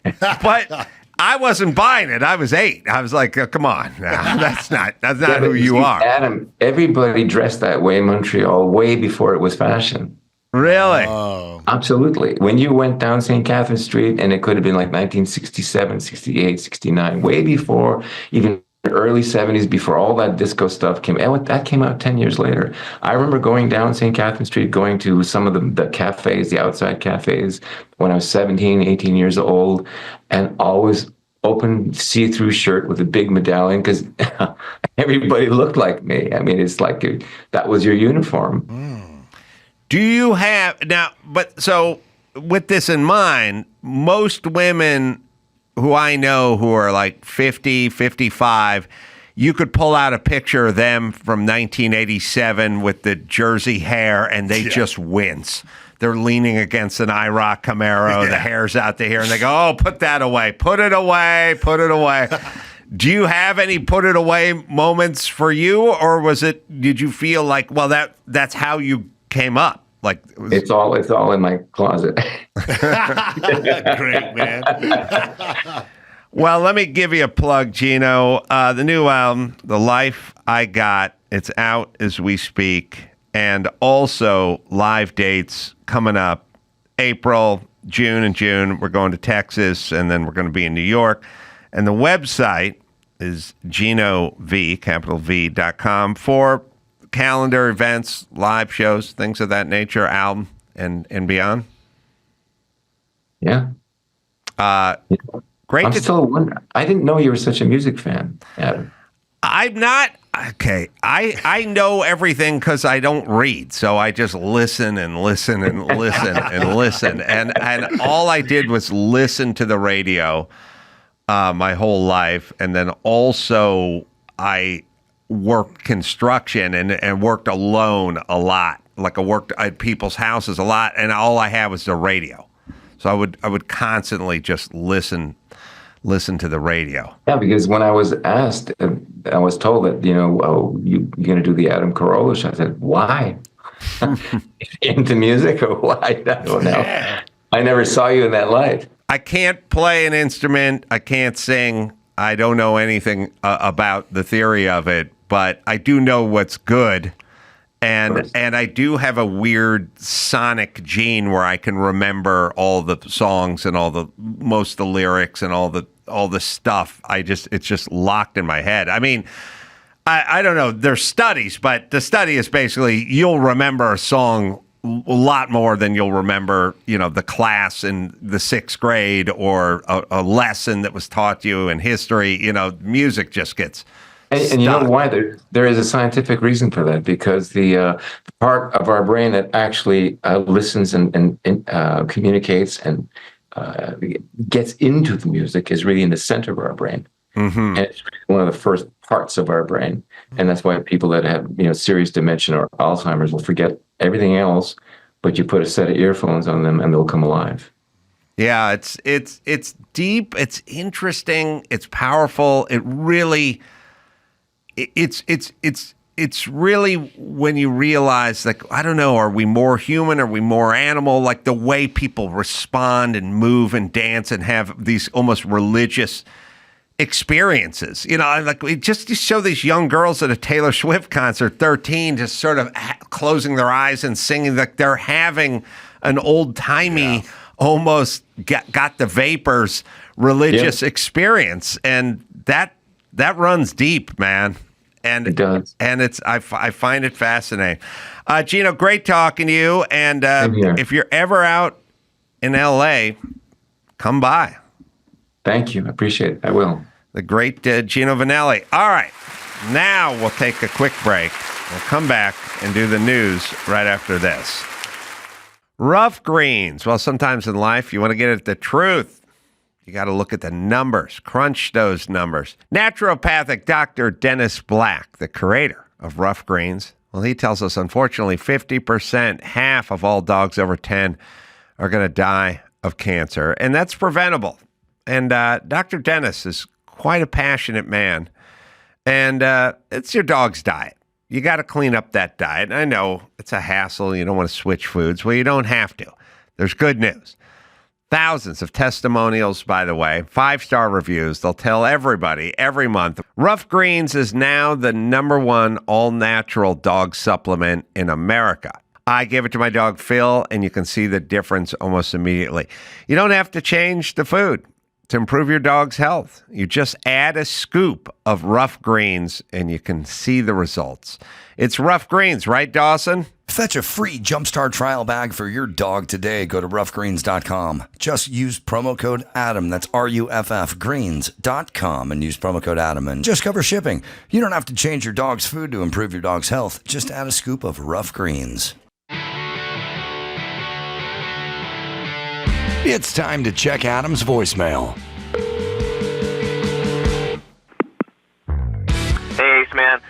I wasn't buying it. I was 8. I was like, oh, come on. No, that's not who you are. Adam, everybody dressed that way in Montreal way before it was fashion. Really? Oh. Absolutely. When you went down St. Catherine Street, and it could have been 1967, 68, 69, way before even early 70s, before all that disco stuff came out. That came out 10 years later. I remember going down St. Catherine Street, going to some of the cafes, the outside cafes, when I was 17, 18 years old, and always open see-through shirt with a big medallion because everybody looked like me. It's like that was your uniform. Do you have now? But so with this in mind, most women who I know who are 50, 55, you could pull out a picture of them from 1987 with the Jersey hair, and they just wince. They're leaning against an IROC Camaro, the hair's out there, and they go, oh, put that away, put it away, put it away. Do you have any put it away moments for you, or did you feel like, well, that's how you came up? It's all in my closet. Great, man. Well, let me give you a plug, Gino. The new album, The Life I Got, it's out as we speak. And also live dates coming up April, June, and June. We're going to Texas, and then we're going to be in New York. And the website is GinoV.com for calendar events, live shows, things of that nature, album, and beyond. Yeah. Great. I'm still wondering. I didn't know you were such a music fan, Adam. I'm not. Okay. I know everything because I don't read. So I just listen and listen and listen and listen. And all I did was listen to the radio my whole life. And then also I worked construction and worked alone a lot. Like I worked at people's houses a lot. And all I had was the radio. So I would constantly just listen to the radio. Yeah, because when I was asked, I was told that, you're going to do the Adam Carolla show. I said, why? Into music or why? I don't know. I never saw you in that light. I can't play an instrument. I can't sing. I don't know anything about the theory of it, but I do know what's good. And I do have a weird sonic gene where I can remember all the songs and most of the lyrics and all the stuff. It's just locked in my head. I mean, I don't know. There's studies, but the study is basically you'll remember a song a lot more than you'll remember, the class in the 6th grade or a lesson that was taught you in history. Music just gets. And you know why? There is a scientific reason for that, because the part of our brain that actually listens and communicates and gets into the music is really in the center of our brain. Mm-hmm. And it's really one of the first parts of our brain. And that's why people that have serious dementia or Alzheimer's will forget everything else, but you put a set of earphones on them and they'll come alive. Yeah, it's deep, it's interesting, it's powerful. It really... It's really when you realize, like, I don't know, are we more human? Are we more animal? Like the way people respond and move and dance and have these almost religious experiences. Like you show these young girls at a Taylor Swift concert, 13, just sort of closing their eyes and singing like they're having an old-timey, almost got the vapors religious experience. And that runs deep, man. And it does. And I find it fascinating. Gino, great talking to you. And if you're ever out in LA, come by. Thank you. I appreciate it. I will. The great Gino Vannelli. All right. Now we'll take a quick break. We'll come back and do the news right after this. Rough greens. Well, sometimes in life you want to get at the truth. You got to look at the numbers, crunch those numbers. Naturopathic Dr. Dennis Black, the creator of Rough Greens, well, he tells us, unfortunately, 50%, half of all dogs over 10 are going to die of cancer, and that's preventable. And Dr. Dennis is quite a passionate man, and it's your dog's diet. You got to clean up that diet. I know it's a hassle. You don't want to switch foods. Well, you don't have to. There's good news. Thousands of testimonials, by the way, 5-star reviews. They'll tell everybody every month. Rough Greens is now the #1 all-natural dog supplement in America. I gave it to my dog Phil, and you can see the difference almost immediately. You don't have to change the food to improve your dog's health. You just add a scoop of Rough Greens, and you can see the results. It's Rough Greens, right, Dawson? Fetch a free Jumpstart trial bag for your dog today. Go to roughgreens.com. Just use promo code ADAM. That's RUFF greens.com and use promo code ADAM and just cover shipping. You don't have to change your dog's food to improve your dog's health. Just add a scoop of Rough Greens. It's time to check Adam's voicemail. Hey, Ace Man.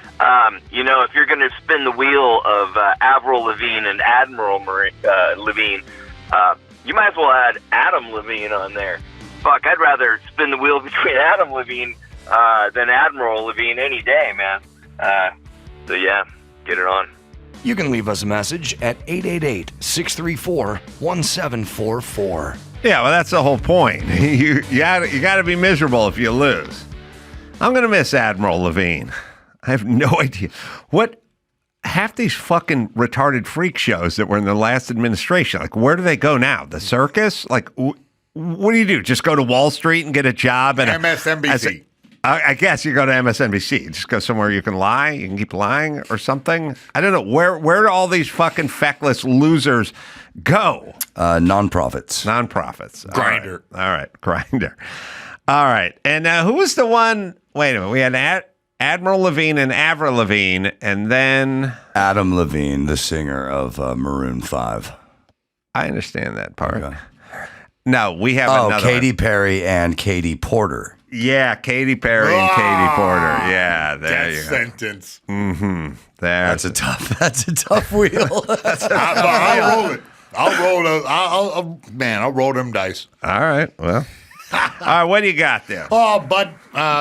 If you're going to spin the wheel of Avril Lavigne and Admiral Lavigne, you might as well add Adam Levine on there. Fuck, I'd rather spin the wheel between Adam Levine than Admiral Lavigne any day, man. So, yeah, get it on. You can leave us a message at 888-634-1744. Yeah, well, that's the whole point. You got to be miserable if you lose. I'm going to miss Admiral Levine. I have no idea. What half these fucking retarded freak shows that were in the last administration, like, where do they go now? The circus? Like, what do you do? Just go to Wall Street and get a job at MSNBC. I guess you go to MSNBC. Just go somewhere you can lie. You can keep lying or something. I don't know. Where do all these fucking feckless losers go? Nonprofits. Grindr. All right. Grindr. All right. And who was the one? Wait a minute. We had Admiral Levine and Avril Lavigne, and then Adam Levine, the singer of Maroon 5. I understand that part. Okay. No, we have another Katy one. Perry and Katy Porter. Yeah, Katy Perry and Katy Porter. Yeah, there you Death go. sentence. Mm-hmm. That's a tough wheel. I'll roll it. I'll roll them dice. All right. Well. All right. What do you got there? Oh, but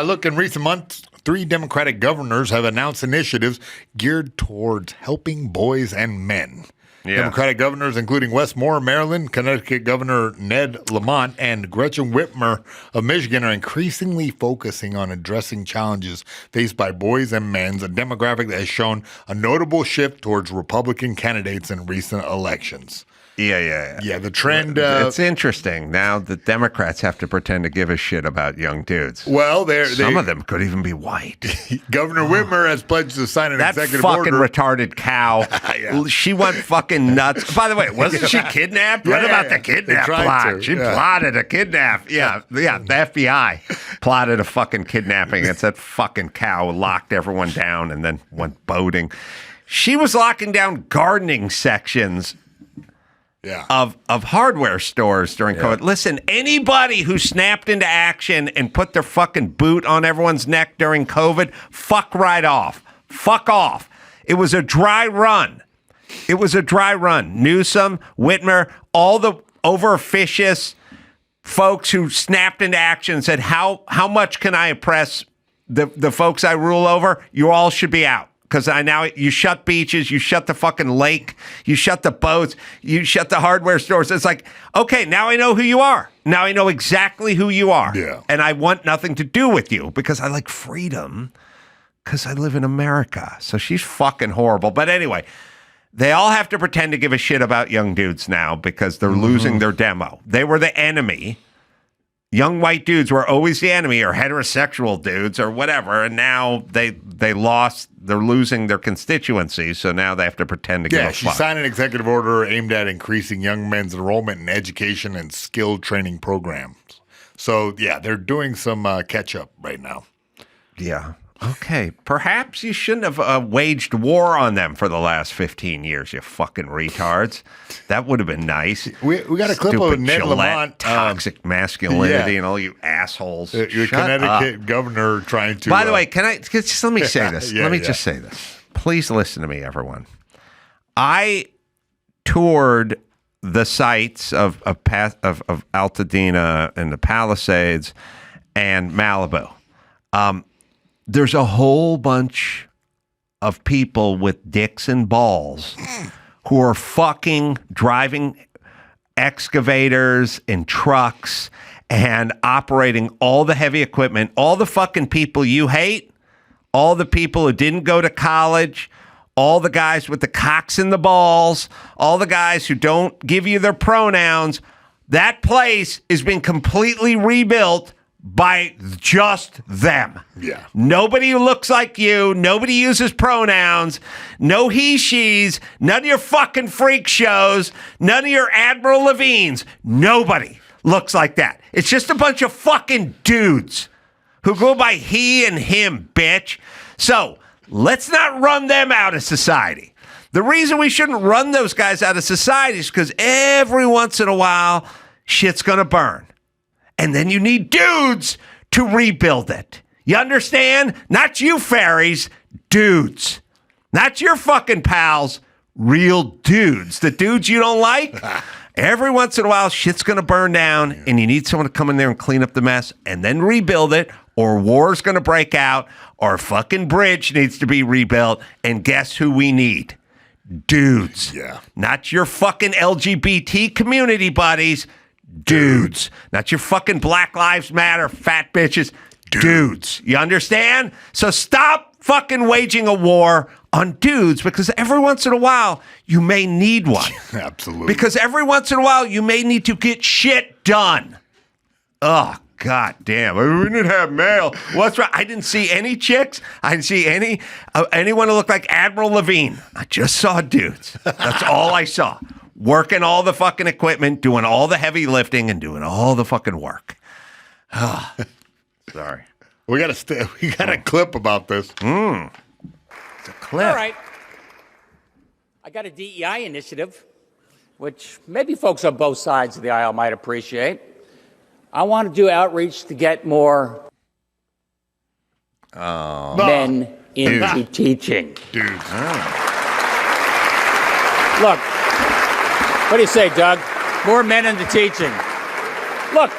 look, in recent months, 3 Democratic governors have announced initiatives geared towards helping boys and men. Yeah. Democratic governors, including Wes Moore of Maryland, Connecticut Governor Ned Lamont, and Gretchen Whitmer of Michigan, are increasingly focusing on addressing challenges faced by boys and men, a demographic that has shown a notable shift towards Republican candidates in recent elections. Yeah. Yeah, the trend... it's interesting. Now the Democrats have to pretend to give a shit about young dudes. Well, some of them could even be white. Governor Whitmer has pledged to sign an That executive fucking order. retarded cow. Yeah. She went fucking nuts. By the way, wasn't she kidnapped? What about the kidnap They tried plot? to, She yeah. plotted a kidnap. Yeah. The FBI plotted a fucking kidnapping. It's that fucking cow locked everyone down and then went boating. She was locking down gardening sections of hardware stores during COVID. Listen, anybody who snapped into action and put their fucking boot on everyone's neck during COVID, fuck right off. Fuck off. It was a dry run. Newsom, Whitmer, all the over-officious folks who snapped into action and said, how much can I oppress the folks I rule over? You all should be out. Because you shut beaches, you shut the fucking lake, you shut the boats, you shut the hardware stores. It's like, okay, now I know who you are. Now I know exactly who you are. Yeah. And I want nothing to do with you because I like freedom because I live in America. So she's fucking horrible. But anyway, they all have to pretend to give a shit about young dudes now because they're losing their demo. They were the enemy. Young white dudes were always the enemy, or heterosexual dudes, or whatever, and now they're losing their constituency, so now they have to pretend to give a fuck. She signed an executive order aimed at increasing young men's enrollment in education and skill training programs. So, yeah, they're doing some catch-up right now. Yeah. Okay. Perhaps you shouldn't have waged war on them for the last 15 years, you fucking retards. That would have been nice. We got a clip of Stupid Ned Gillette, Lamont. toxic masculinity and all you assholes. Your Shut Connecticut up. governor trying to... By the way, just let me say this. Yeah, let me yeah. just say this. Please listen to me, everyone. I toured the sites of Altadena and the Palisades and Malibu. There's a whole bunch of people with dicks and balls who are fucking driving excavators and trucks and operating all the heavy equipment, all the fucking people you hate, all the people who didn't go to college, all the guys with the cocks and the balls, all the guys who don't give you their pronouns. That place is being completely rebuilt by just them. Yeah. Nobody who looks like you, nobody uses pronouns, no he, she's, none of your fucking freak shows, none of your Admiral Levines. Nobody looks like that. It's just a bunch of fucking dudes who go by he and him, bitch. So let's not run them out of society. The reason we shouldn't run those guys out of society is because every once in a while, shit's gonna burn. And then you need dudes to rebuild it. You understand? Not you fairies, dudes. Not your fucking pals, real dudes. The dudes you don't like. Every once in a while, shit's going to burn down, and you need someone to come in there and clean up the mess and then rebuild it, or war's going to break out, or a fucking bridge needs to be rebuilt, and guess who we need? Dudes. Yeah. Not your fucking LGBT community buddies. Dudes. Not your fucking Black Lives Matter fat bitches. Dudes. You understand? So stop fucking waging a war on dudes, because every once in a while you may need one. Absolutely. Because every once in a while you may need to get shit done. Oh, God damn. We didn't have mail. What's right? I didn't see any chicks. I didn't see anyone who looked like Admiral Levine. I just saw dudes. That's all I saw. Working all the fucking equipment, doing all the heavy lifting, and doing all the fucking work. Oh, sorry. We got a clip about this. It's a clip. All right. I got a DEI initiative, which maybe folks on both sides of the aisle might appreciate. I want to do outreach to get more men into teaching. Dude. Look, what do you say, Doug? More men into teaching. Look,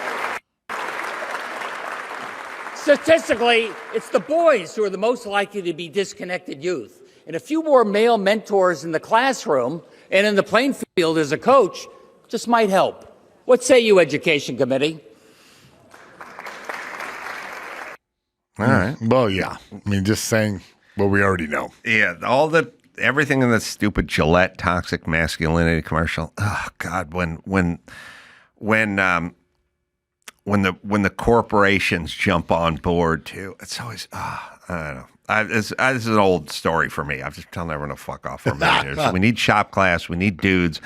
statistically, it's the boys who are the most likely to be disconnected youth. And a few more male mentors in the classroom and in the playing field as a coach just might help. What say you, Education Committee? All right. Well, yeah. I mean, just saying what we already know. Yeah, everything in the stupid Gillette toxic masculinity commercial. Oh God, when the corporations jump on board too, it's always I don't know. This is an old story for me. I'm just telling everyone to fuck off for a minute. So we need shop class. We need dudes.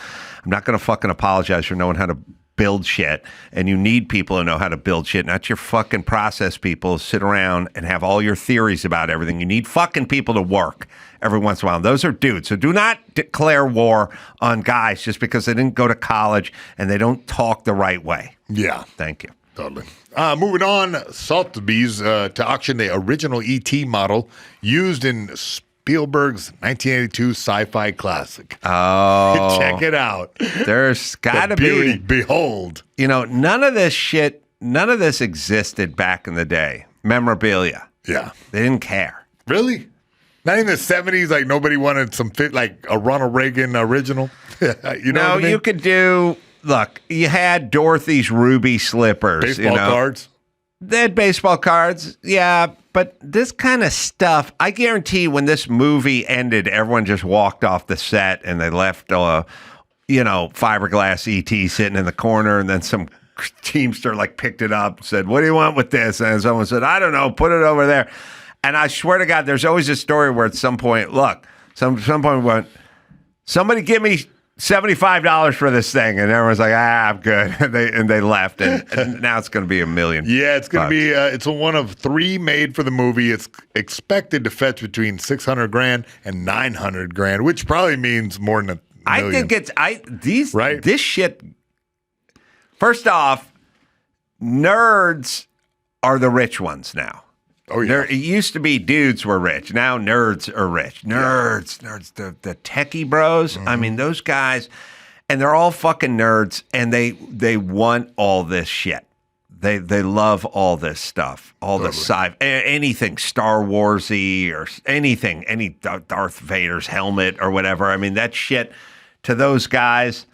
I'm not going to fucking apologize for knowing how to build shit, and you need people who know how to build shit, not your fucking process people who sit around and have all your theories about everything. You need fucking people to work every once in a while. Those are dudes. So do not declare war on guys just because they didn't go to college and they don't talk the right way. Yeah. Thank you. Totally. Moving on, Sotheby's to auction the original E.T. model used in Spielberg's 1982 sci-fi classic. Oh. Check it out. There's got to be. Behold. You know, none of this existed back in the day. Memorabilia. Yeah. They didn't care. Really? Not in the 70s, like nobody wanted some fit, like a Ronald Reagan original? You know what I mean? You could do, look, you had Dorothy's ruby slippers. Baseball cards? They had baseball cards, yeah, but this kind of stuff, I guarantee when this movie ended, everyone just walked off the set and they left, fiberglass ET sitting in the corner, and then some teamster picked it up and said, "What do you want with this?" And someone said, "I don't know, put it over there." And I swear to God, there's always a story where at some point, some point we went, "Somebody give me $75 for this thing," and everyone's like, "I'm good." and they left, and now it's going to be $1 million. Yeah, it's going to be. It's one of 3 made for the movie. It's expected to fetch between $600,000 and $900,000, which probably means more than $1 million. I think right? This shit. First off, nerds are the rich ones now. Oh, yeah. It used to be dudes were rich. Now nerds are rich. Nerds, the techie bros. I mean, those guys, and they're all fucking nerds, and they want all this shit. They love all this stuff, all the anything Star Warsy or anything, any Darth Vader's helmet or whatever. I mean, that shit to those guys.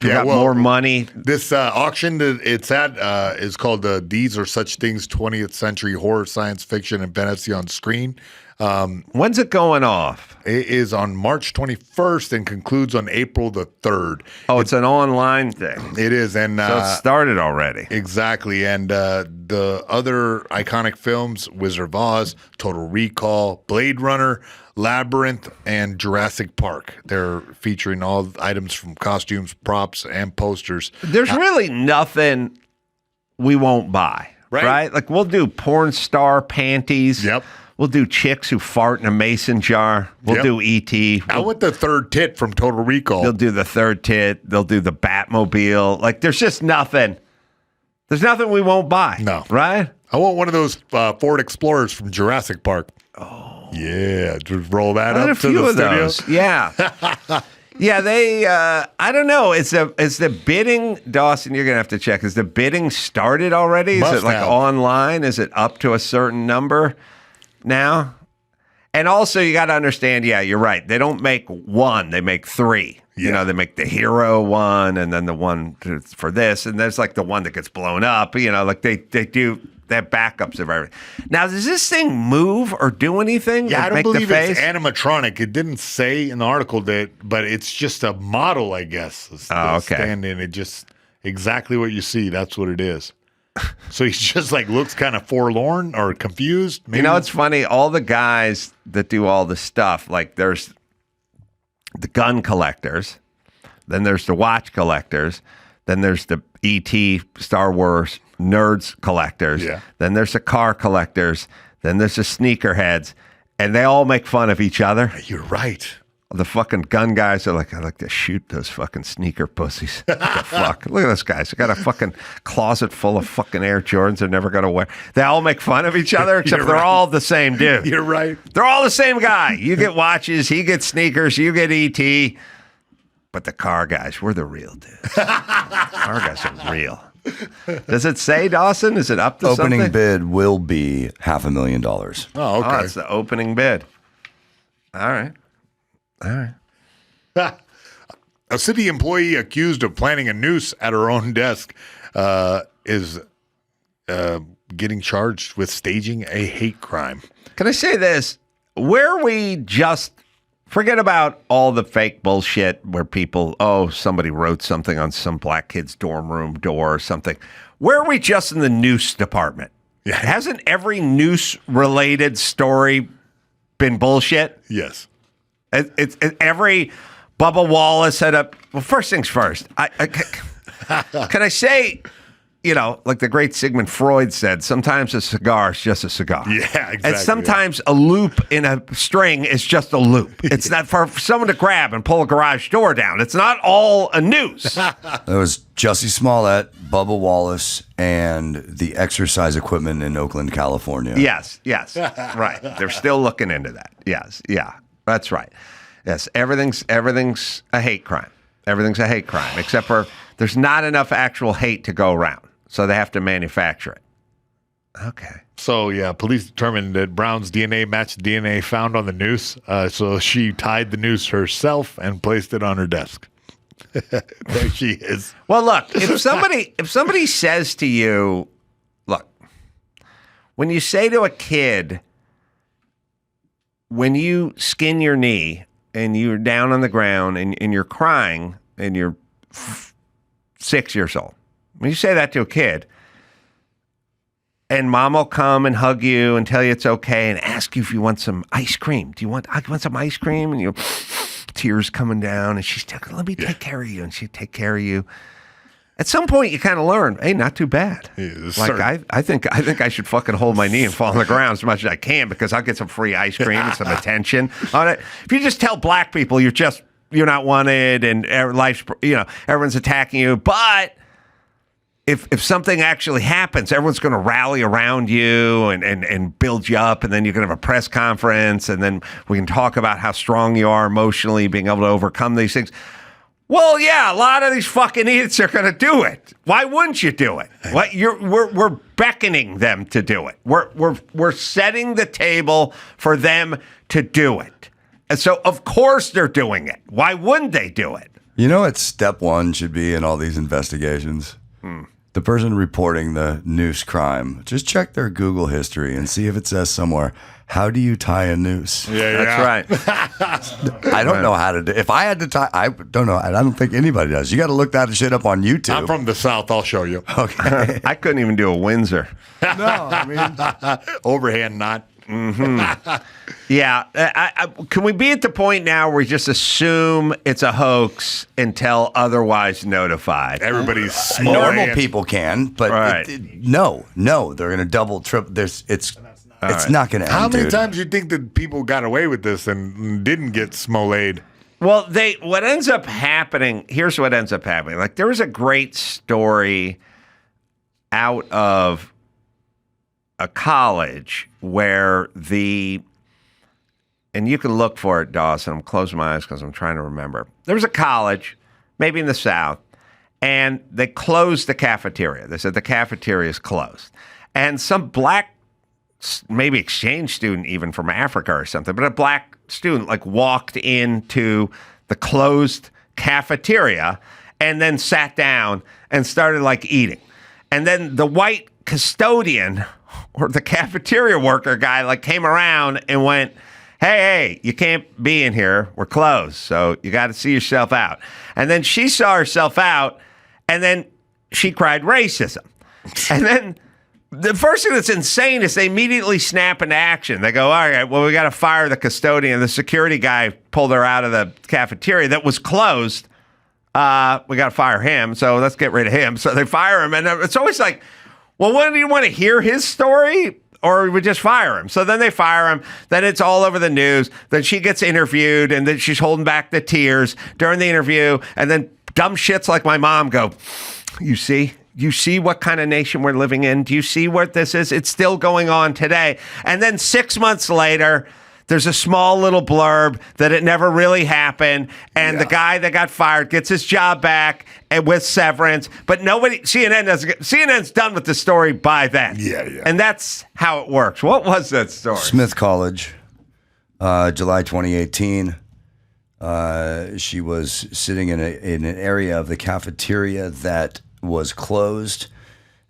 You got more money. This auction it's at is called These Are Such Things 20th Century Horror, Science Fiction, and Fantasy on Screen. When's it going off? It is on March 21st and concludes on April the 3rd. Oh, it's an online thing. It is. And so it started already. Exactly. And the other iconic films, Wizard of Oz, Total Recall, Blade Runner, Labyrinth, and Jurassic Park. They're featuring all items from costumes, props, and posters. There's really nothing we won't buy, right? Like we'll do porn star panties. Yep. We'll do chicks who fart in a mason jar. We'll do E.T. I want the third tit from Total Recall. They'll do the third tit. They'll do the Batmobile. Like there's just nothing. There's nothing we won't buy. No. Right? I want one of those Ford Explorers from Jurassic Park. Oh. Yeah, just roll that up to the studio. Those. Yeah. Yeah, they I don't know. Is the bidding, Dawson, you're gonna have to check. Is the bidding started already? Is it like online? Is it up to a certain number now? And also, you got to understand, yeah, you're right. They don't make one, they make three. You know, they make the hero one and then the one for this. And there's like the one that gets blown up. You know, like they have backups of everything. Now, does this thing move or do anything? Yeah, Like I don't make the believe it's face? animatronic. It didn't say in the article but it's just a model, I guess. Oh, okay. Stand in. It just exactly what you see. That's what it is. So he just like looks kind of forlorn or confused. Maybe. You know, it's funny. All the guys that do all the stuff, like there's the gun collectors, then there's the watch collectors, then there's the E.T. Star Wars nerds collectors, then there's the car collectors, then there's the sneakerheads, and they all make fun of each other. You're right. The fucking gun guys are like, I like to shoot those fucking sneaker pussies. What the fuck? Look at those guys. They got a fucking closet full of fucking Air Jordans they're never going to wear. They all make fun of each other, except they're all the same dude. You're right. They're all the same guy. You get watches, he gets sneakers, you get ET. But the car guys, we're the real dudes. Car guys are real. Does it say, Dawson? Is it up to Opening something? bid will be $500,000. Oh, okay. Oh, it's the opening bid. All right. A city employee accused of planning a noose at her own desk is getting charged with staging a hate crime. Can I say this? Where we just forget about all the fake bullshit where people, somebody wrote something on some black kid's dorm room door or something. Where are we just in the noose department? Yeah. Hasn't every noose related story been bullshit? Yes. It's every Bubba Wallace had a. Well, first things first. Can I say, like the great Sigmund Freud said, sometimes a cigar is just a cigar. Yeah, exactly. And sometimes a loop in a string is just a loop. It's not for someone to grab and pull a garage door down. It's not all a noose. It was Jussie Smollett, Bubba Wallace, and the exercise equipment in Oakland, California. Yes. Right. They're still looking into that. Yes. Yeah. That's right. Yes. Everything's a hate crime. Everything's a hate crime, except for there's not enough actual hate to go around. So they have to manufacture it. Okay. So, yeah, police determined that Brown's DNA matched DNA found on the noose. So she tied the noose herself and placed it on her desk. There she is. Well, look, if somebody says to you, look, when you say to a kid, when you skin your knee and you're down on the ground and you're crying and you're 6 years old, when you say that to a kid and mom will come and hug you and tell you it's okay and ask you if you want some ice cream. I want some ice cream? And you tears coming down and she's telling, let me take care of you. And she'd take care of you. At some point, you kind of learn, hey, not too bad. I think I should fucking hold my knee and fall on the ground as much as I can because I'll get some free ice cream and some attention on it. If you just tell black people you're not wanted and life's, everyone's attacking you, but if something actually happens, everyone's going to rally around you and build you up, and then you're going to have a press conference, and then we can talk about how strong you are emotionally, being able to overcome these things. Well, yeah, a lot of these fucking idiots are going to do it. Why wouldn't you do it? We're beckoning them to do it. We're setting the table for them to do it. And so, of course, they're doing it. Why wouldn't they do it? You know what step one should be in all these investigations? The person reporting the noose crime, just check their Google history and see if it says somewhere, how do you tie a noose? Yeah. That's right. I don't know how to do. If I had to tie, I don't know. I don't think anybody does. You got to look that shit up on YouTube. I'm from the South. I'll show you. Okay. I couldn't even do a Windsor. No, I mean, Overhand knot. Yeah. Can we be at the point now where we just assume it's a hoax until otherwise notified? Everybody's normal people can, but Right. no, they're going to double, triple. It's not going to end. How many dude. times do you think that people got away with this and didn't get Smollett? Well, what ends up happening, here's what ends up happening. Like, there was a great story out of a college where and you can look for it, Dawson. I'm closing my eyes because I'm trying to remember. There was a college, maybe in the South, and they closed the cafeteria. They said the cafeteria is closed. And some black maybe exchange student even from Africa or something, but a black student like walked into the closed cafeteria and then sat down and started like eating. And then the white custodian or the cafeteria worker guy like came around and went, hey, you can't be in here. We're closed. So you got to see yourself out. And then she saw herself out and then she cried racism. And then the first thing that's insane is they immediately snap into action. They go, all right, well, we got to fire the custodian. The security guy pulled her out of the cafeteria that was closed. We got to fire him. So let's get rid of him. So they fire him. And it's always like, well, when do you want to hear his story? Or we just fire him. So then they fire him. Then it's all over the news. Then she gets interviewed, and then she's holding back the tears during the interview. And then dumb shits like my mom go, you see? You see what kind of nation we're living in? Do you see what this is? It's still going on today. And then 6 months later, there's a small little blurb that it never really happened. And the guy that got fired gets his job back and with severance. But CNN's done with the story by then. Yeah. And that's how it works. What was that story? Smith College, July 2018. She was sitting in an area of the cafeteria that was closed.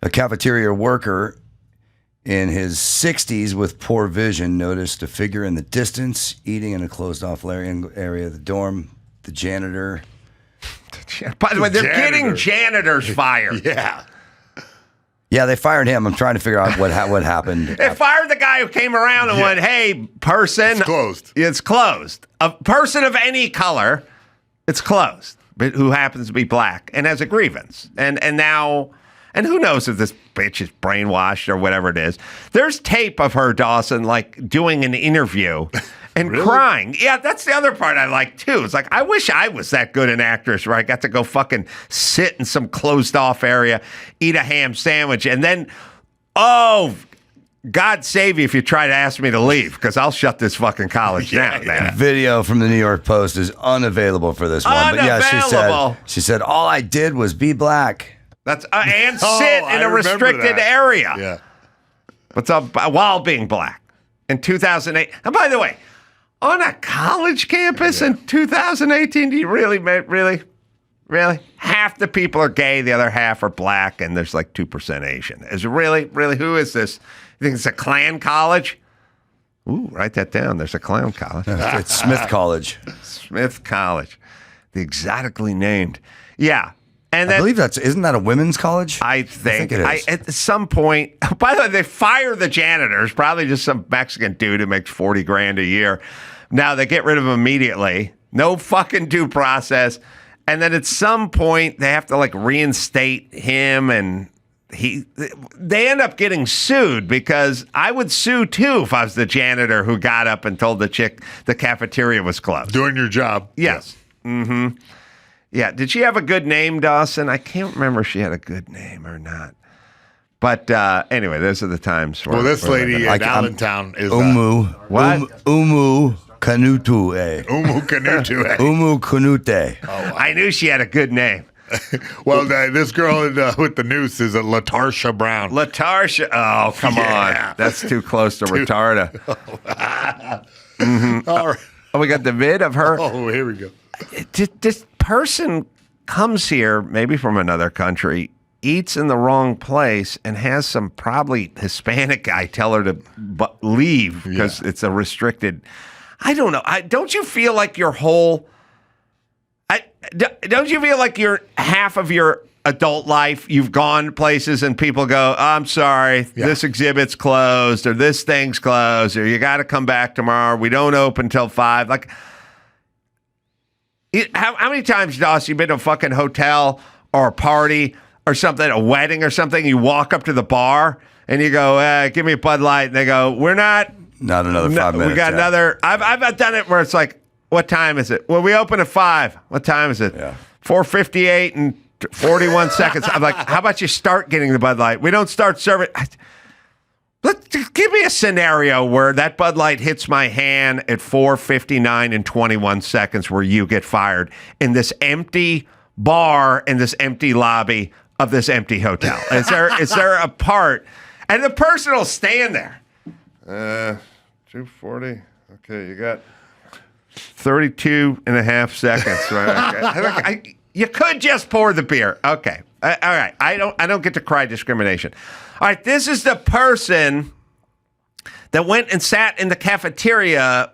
A cafeteria worker in his 60s with poor vision noticed a figure in the distance eating in a closed-off area of the dorm. The janitor. By the way, they're getting janitors fired. Yeah, they fired him. I'm trying to figure out what happened. They fired the guy who came around and went, hey, person. It's closed. It's closed. A person of any color, it's closed, but who happens to be black and has a grievance. And now, and who knows if this bitch is brainwashed or whatever it is. There's tape of her, Dawson, like doing an interview and crying. Yeah, that's the other part I like, too. It's like, I wish I was that good an actress where I got to go fucking sit in some closed off area, eat a ham sandwich, and then, God save you if you try to ask me to leave, because I'll shut this fucking college down, man. Video from the New York Post is unavailable for this one. But yeah, she said, all I did was be black. That's and sit in a restricted area. Yeah. What's up? While being black in 2008. And by the way, on a college campus in 2018, do you really? Half the people are gay, the other half are black, and there's like 2% Asian. Is it really? Who is this? You think it's a Klan college? Ooh, write that down. There's a Klan college. It's Smith College. Smith College. The exotically named. Yeah. And then, I believe isn't that a women's college? I think it is. At some point, by the way, they fire the janitors, probably just some Mexican dude who makes $40,000 a year. Now they get rid of him immediately. No fucking due process. And then at some point they have to like reinstate him, and they end up getting sued, because I would sue too if I was the janitor who got up and told the chick the cafeteria was closed. Doing your job. Yes. Mm-hmm. Yeah. Did she have a good name, Dawson? I can't remember if she had a good name or not. But anyway, those are the times. Well, this lady in Allentown is Umu Canute. Umu Canute. Umu Canute. Oh, I knew she had a good name. Well, this girl with the noose is a Latarsha Brown. Latarsha. Oh, come on. That's too close to retarda. Mm-hmm. All right. Oh, we got the vid of her. Oh, here we go. This person comes here, maybe from another country, eats in the wrong place, and has some probably Hispanic guy tell her to leave because it's a restricted. I don't know. Don't you feel like your whole? Don't you feel like your half of your adult life you've gone places and people go, oh, I'm sorry, this exhibit's closed, or this thing's closed, or you got to come back tomorrow. We don't open till 5. Like, how many times, Dawson, you've been to a fucking hotel or a party or something, a wedding or something? You walk up to the bar and you go, give me a Bud Light, and they go, we're not another 5 minutes. We got another. I've done it where it's like, what time is it? Well, we open at 5. What time is it? 4:58 and 41 seconds. I'm like, how about you start getting the Bud Light? We don't start serving. Give me a scenario where that Bud Light hits my hand at 4:59 and 21 seconds where you get fired in this empty bar, in this empty lobby of this empty hotel. Is there a part? And the person will stand there. 2:40. Okay, you got 32 and a half seconds. Right? You could just pour the beer. Okay. All right. I don't get to cry discrimination. All right. This is the person that went and sat in the cafeteria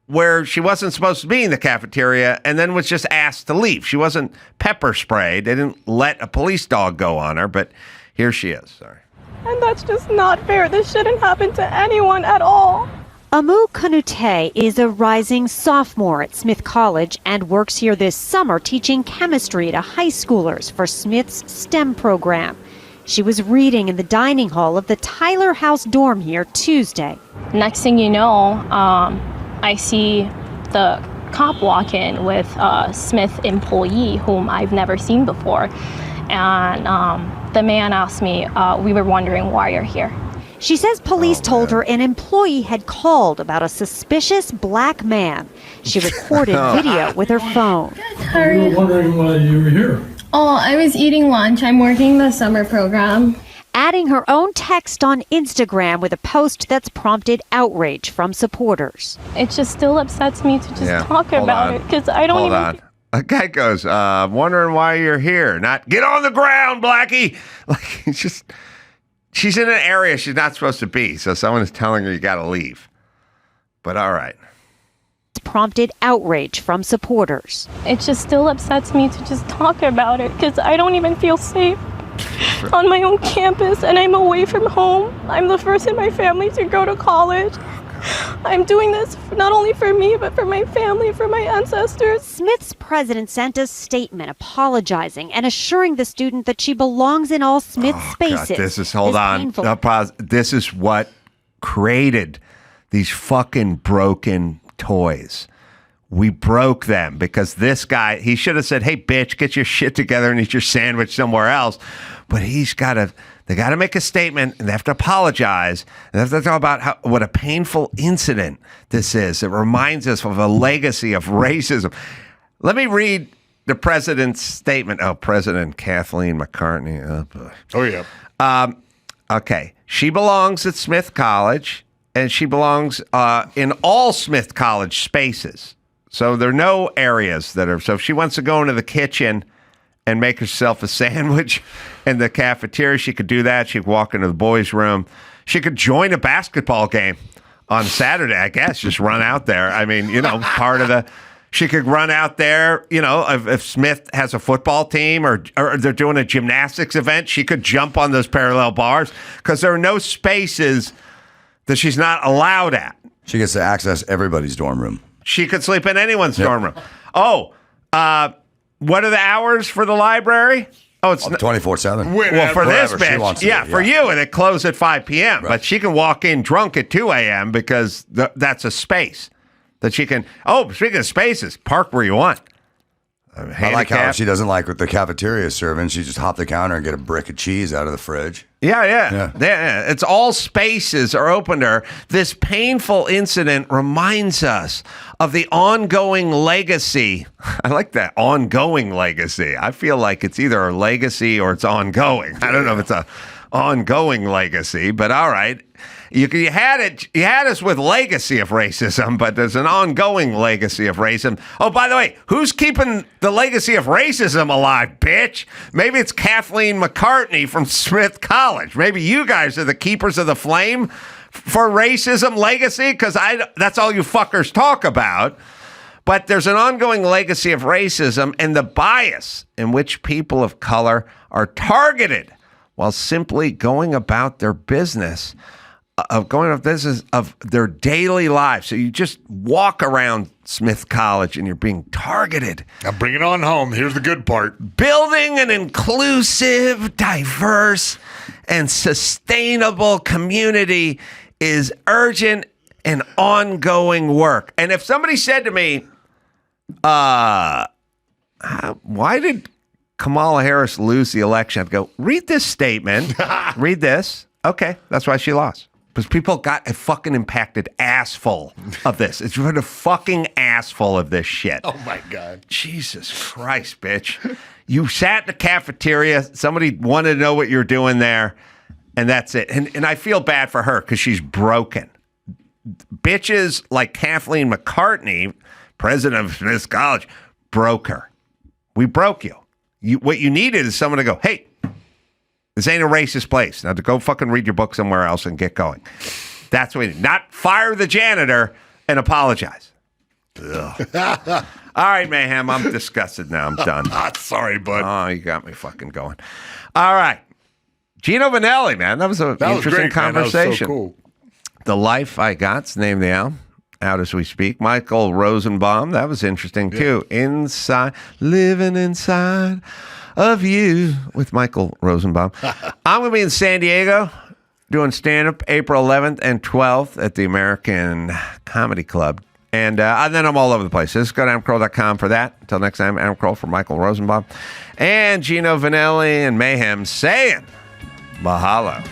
where she wasn't supposed to be in the cafeteria and then was just asked to leave. She wasn't pepper sprayed. They didn't let a police dog go on her, but here she is. Sorry. And that's just not fair. This shouldn't happen to anyone at all. Amu Kanute is a rising sophomore at Smith College and works here this summer teaching chemistry to high schoolers for Smith's STEM program. She was reading in the dining hall of the Tyler House dorm here Tuesday. Next thing you know, I see the cop walk in with a Smith employee whom I've never seen before. And the man asked me, we were wondering why you're here. She says police told her an employee had called about a suspicious black man. She recorded video with her phone. We were wondering why you were here. Oh, I was eating lunch. I'm working the summer program. Adding her own text on Instagram with a post that's prompted outrage from supporters. It just still upsets me to just talk about it because I don't even... A guy goes, wondering why you're here. Not, get on the ground, Blackie. Like, it's just... She's in an area she's not supposed to be, so someone is telling her you got to leave. But all right. Prompted outrage from supporters. It just still upsets me to just talk about it because I don't even feel safe on my own campus and I'm away from home. I'm the first in my family to go to college. I'm doing this not only for me, but for my family, for my ancestors. Smith's president sent a statement apologizing and assuring the student that she belongs in all Smith spaces. God, this is, hold on. Pause. This is what created these fucking broken toys. We broke them because this guy, he should have said, hey, bitch, get your shit together and eat your sandwich somewhere else. But they got to make a statement and they have to apologize. And they have to talk about what a painful incident this is. It reminds us of a legacy of racism. Let me read the president's statement. Oh, President Kathleen McCartney. Oh, boy. Oh, yeah. Okay. She belongs at Smith College and she belongs in all Smith College spaces. So there are no areas that are, so if she wants to go into the kitchen and make herself a sandwich in the cafeteria, she could do that. She could walk into the boys' room. She could join a basketball game on Saturday, I guess, just run out there. I mean, she could run out there, if Smith has a football team or they're doing a gymnastics event, she could jump on those parallel bars because there are no spaces that she's not allowed at. She gets to access everybody's dorm room. She could sleep in anyone's dorm room. Oh, what are the hours for the library? Oh, it's 24/7. Well, for this bitch, for you, and it closed at 5 p.m. Right. But she can walk in drunk at 2 a.m. because that's a space that she can. Oh, speaking of spaces, park where you want. I like how she doesn't like what the cafeteria is serving. She just hop the counter and get a brick of cheese out of the fridge. Yeah. It's all spaces are open to her. This painful incident reminds us of the ongoing legacy. I like that, ongoing legacy. I feel like it's either a legacy or it's ongoing. I don't know if it's a ongoing legacy, but all right. You had us with legacy of racism, but there's an ongoing legacy of racism. Oh, by the way, who's keeping the legacy of racism alive, bitch? Maybe it's Kathleen McCartney from Smith College. Maybe you guys are the keepers of the flame for racism legacy, because that's all you fuckers talk about. But there's an ongoing legacy of racism and the bias in which people of color are targeted while simply going about their business. Of their daily lives. So you just walk around Smith College and you're being targeted. Now bring it on home. Here's the good part. Building an inclusive, diverse, and sustainable community is urgent and ongoing work. And if somebody said to me, why did Kamala Harris lose the election? I'd go, read this statement. Read this. Okay, that's why she lost. Because people got a fucking impacted assful of this. It's a fucking assful of this shit. Oh, my God. Jesus Christ, bitch. You sat in the cafeteria. Somebody wanted to know what you're doing there, and that's it. And I feel bad for her because she's broken. bitches like Kathleen McCartney, president of Smith's College, broke her. We broke you. What you needed is someone to go, hey, this ain't a racist place. Now to go fucking read your book somewhere else and get going. That's what we need. Not fire the janitor and apologize. All right, Mayhem. I'm disgusted now. I'm done. Sorry, bud. Oh, you got me fucking going. All right. Gino Vannelli, man. That was an interesting conversation. That was so cool. The Life I Got's the name of the album. Out as we speak. Michael Rosenbaum. That was interesting, too. Inside, living inside of you with Michael Rosenbaum. I'm going to be in San Diego doing stand-up April 11th and 12th at the American Comedy Club. And then I'm all over the place. Just go to adamcarolla.com for that. Until next time, Adam Carolla for Michael Rosenbaum and Gino Vannelli and Mayhem saying mahalo.